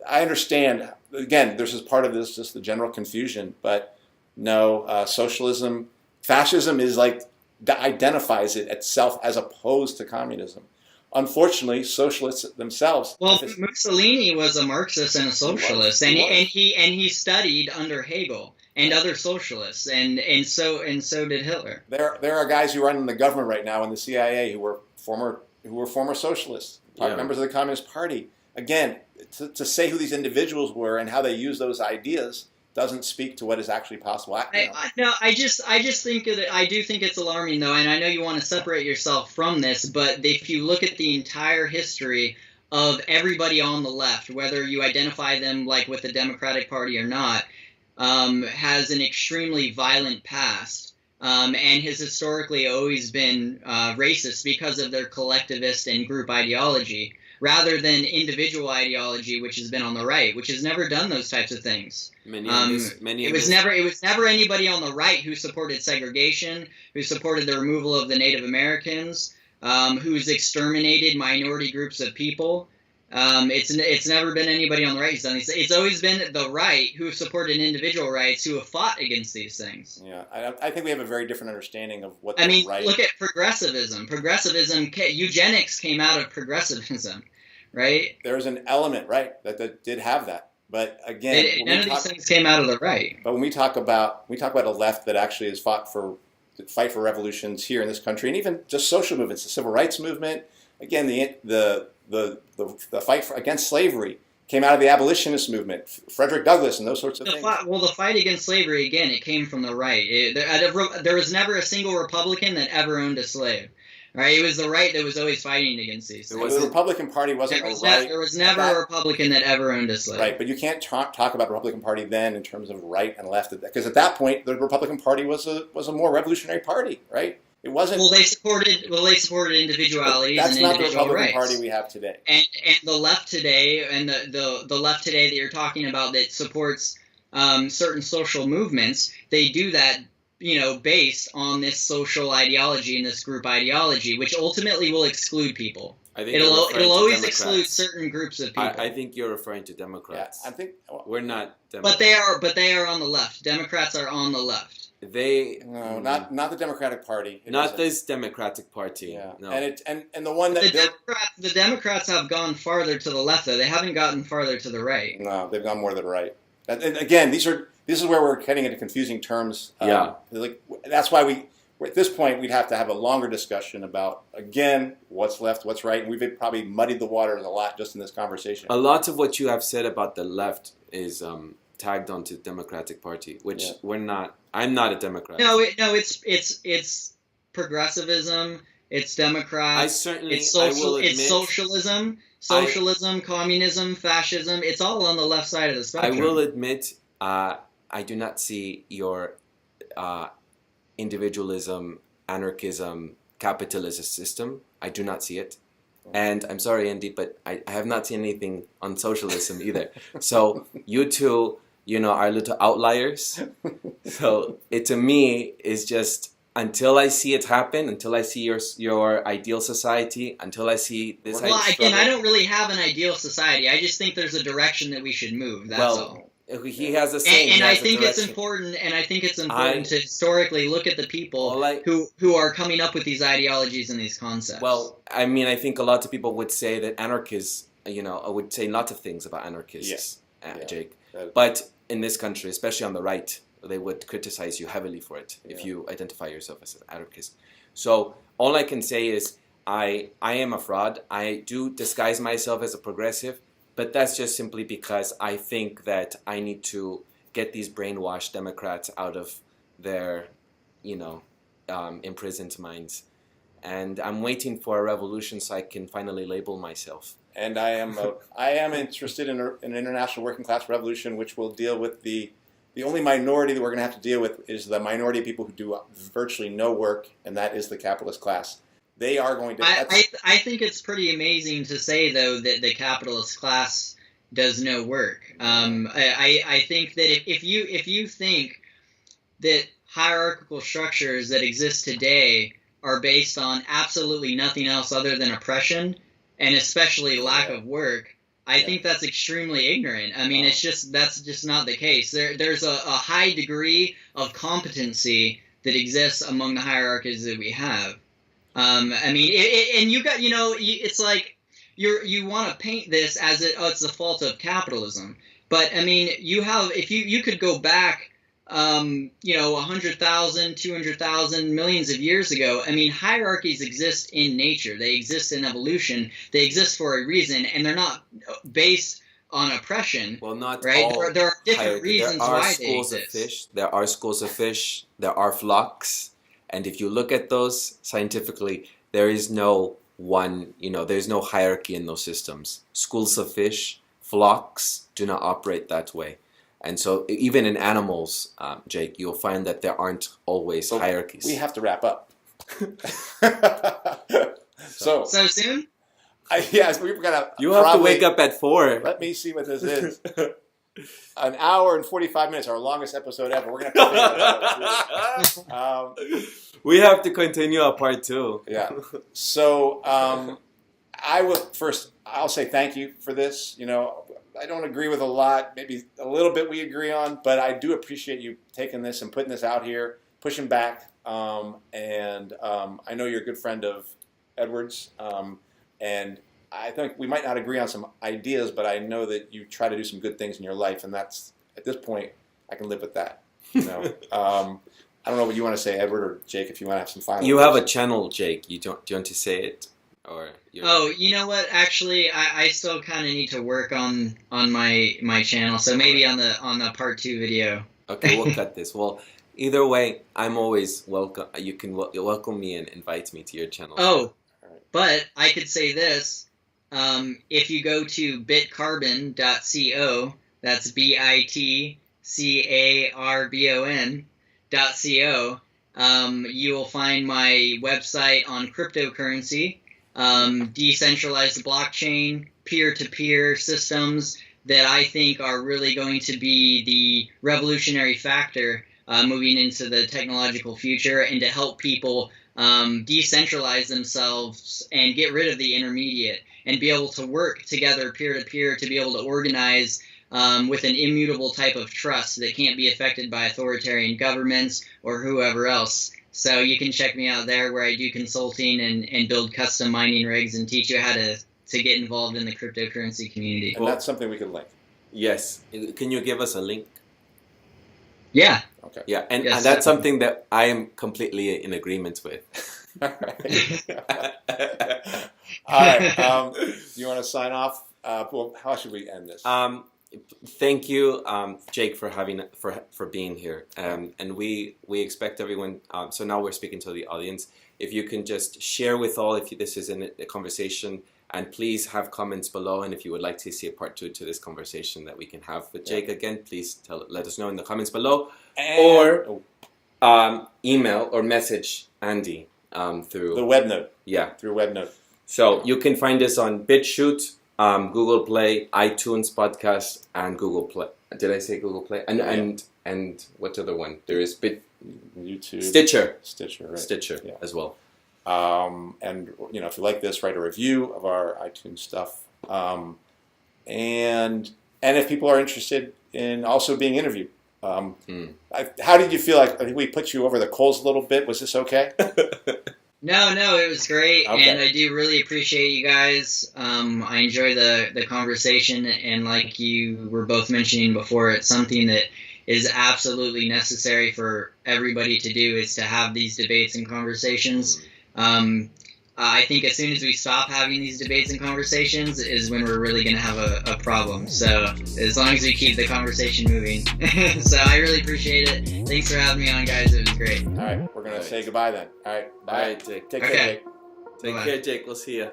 I understand. Again, this is part of this, just the general confusion. But no, socialism, fascism is identifies it itself as opposed to communism. Unfortunately, socialists themselves. Well, Mussolini was a Marxist and a socialist, and he studied under Hegel and other socialists, and so did Hitler. There are guys who run in the government right now in the CIA who were former socialists, members of the Communist Party. Again, to say who these individuals were and how they use those ideas doesn't speak to what is actually possible. I just think I do think it's alarming, though, and I know you want to separate yourself from this, but if you look at the entire history of everybody on the left, whether you identify them with the Democratic Party or not, has an extremely violent past, and has historically always been racist because of their collectivist and group ideology, rather than individual ideology, which has been on the right, which has never done those types of things. It was never anybody on the right who supported segregation, who supported the removal of the Native Americans, who's exterminated minority groups of people. It's never been anybody on the right who's done these. It's always been the right who have supported individual rights, who have fought against these things. Yeah, I think we have a very different understanding of what. Look at progressivism. Eugenics came out of progressivism, right? There's an element, right, that did have that. But again, none of these things came out of the right. But when we talk about a left that actually has fight for revolutions here in this country, and even just social movements, the civil rights movement. Again, the fight against slavery came out of the abolitionist movement, Frederick Douglass, and those sorts of things. The fight against slavery, again, it came from the right. There was never a single Republican that ever owned a slave. Right, it was the right that was always fighting against these things. The Republican Party wasn't right. There was never a Republican that ever owned a slave. Right, but you can't talk about the Republican Party then in terms of right and left, because at that point the Republican Party was a more revolutionary party, right? It wasn't. They supported individualities. That's and not the Republican rights. Party we have today. And the left today, and the left today that you're talking about that supports certain social movements, they do that, based on this social ideology and this group ideology, which ultimately will exclude people. It'll always exclude certain groups of people. I think you're referring to Democrats. Yeah, I think we're not Democrats. But they are on the left. Democrats are on the left. Not the Democratic Party. Not this Democratic Party. Yeah. No. And the one that the Democrats have gone farther to the left, though. They haven't gotten farther to the right. No, they've gone more to the right. And again, this is where we're getting into confusing terms. That's why at this point we'd have to have a longer discussion about, again, what's left, what's right, and we've probably muddied the waters a lot just in this conversation. A lot of what you have said about the left is tagged onto the Democratic Party, which we're not. I'm not a Democrat. It's progressivism. It's Democrats. It's socialism, communism, fascism. It's all on the left side of the spectrum. I will admit, I do not see your individualism, anarchism, capitalist system. I do not see it. And I'm sorry, Andy, but I have not seen anything on socialism either. So you two, are little outliers. So it, to me, is just, until I see it happen, until I see your ideal society, until I see this. Well, again, I don't really have an ideal society. I just think there's a direction that we should move. That's all. He has a saying. And I think it's important. And I think it's important to historically look at the people who are coming up with these ideologies and these concepts. Well, I mean, I think a lot of people would say that anarchists, would say lots of things about anarchists, Jake. But in this country, especially on the right, they would criticize you heavily for it if you identify yourself as an anarchist. So all I can say is I am a fraud. I do disguise myself as a progressive, but that's just simply because I think that I need to get these brainwashed Democrats out of their, imprisoned minds. And I'm waiting for a revolution so I can finally label myself. And I am interested in an international working class revolution, which will deal with the The only minority that we're going to have to deal with is the minority of people who do virtually no work, and that is the capitalist class. They are going to... I think it's pretty amazing to say, though, that the capitalist class does no work. I think that if you think that hierarchical structures that exist today are based on absolutely nothing else other than oppression, and especially lack of work, I think that's extremely ignorant. I mean, that's just not the case. There's a high degree of competency that exists among the hierarchies that we have. I mean, and you got, it's like you want to paint this as it's the fault of capitalism. But I mean, if you could go back, 100,000, 200,000, millions of years ago. I mean, hierarchies exist in nature. They exist in evolution. They exist for a reason, and they're not based on oppression. Well, not right. all. There are different reasons why they exist. There are schools of fish. There are flocks, and if you look at those scientifically, there is no one. There's no hierarchy in those systems. Schools of fish, flocks do not operate that way. And so even in animals, Jake, you'll find that there aren't always hierarchies. We have to wrap up. So soon? Yes, we've got to... You have to wake up at 4. Let me see what this is. An hour and 45 minutes, our longest episode ever. We're going to have to we have to continue a part 2. Yeah. So I'll say thank you for this. I don't agree with a lot, maybe a little bit we agree on, but I do appreciate you taking this and putting this out here, pushing back. I know you're a good friend of Edward's, and I think we might not agree on some ideas, but I know that you try to do some good things in your life, and that's, at this point, I can live with that. I don't know what you want to say, Edward or Jake, if you want to have some final You words. have a channel, Jake. Do you want to say it? Oh, you know what? Actually, I still kind of need to work on my channel, so maybe on the part 2 video. Okay, we'll cut this. Well, either way, I'm always welcome. You can welcome me and invite me to your channel. Oh, but I could say this: if you go to bitcarbon.co, that's bitcarbon.co, you will find my website on cryptocurrency. Decentralized blockchain, peer-to-peer systems that I think are really going to be the revolutionary factor moving into the technological future, and to help people decentralize themselves and get rid of the intermediate and be able to work together peer-to-peer to be able to organize with an immutable type of trust that can't be affected by authoritarian governments or whoever else. So you can check me out there, where I do consulting and build custom mining rigs and teach you how to get involved in the cryptocurrency community. And that's something we can link. Yes. Can you give us a link? Yeah. Okay. Yeah, and Yes, that's something that I am completely in agreement with. All right. Do you want to sign off? Well, how should we end this? Thank you, Jake, for being here. And we expect everyone. So now we're speaking to the audience. If you can just share with all, if this is in a conversation, and please have comments below. And if you would like to see a part 2 to this conversation that we can have with Jake again, please let us know in the comments below, or email or message Andy through the web note. Yeah, through web note. So you can find us on BitChute, Google Play, iTunes Podcast, and Google Play. Did I say Google Play? And what other one? There is YouTube, Stitcher, right? Stitcher as well. And if you like this, write a review of our iTunes stuff. And if people are interested in also being interviewed, how did you feel? I think we put you over the coals a little bit. Was this okay? No, it was great, Okay. and I do really appreciate you guys. I enjoy the conversation, and like you were both mentioning before, it's something that is absolutely necessary for everybody to do, is to have these debates and conversations. I think as soon as we stop having these debates and conversations is when we're really going to have a problem. So as long as we keep the conversation moving. So I really appreciate it. Thanks for having me on, guys. It was great. All right, we're going to say goodbye then. All right, bye. Jake. Take care, Okay. Jake. Take care, Jake. We'll see you.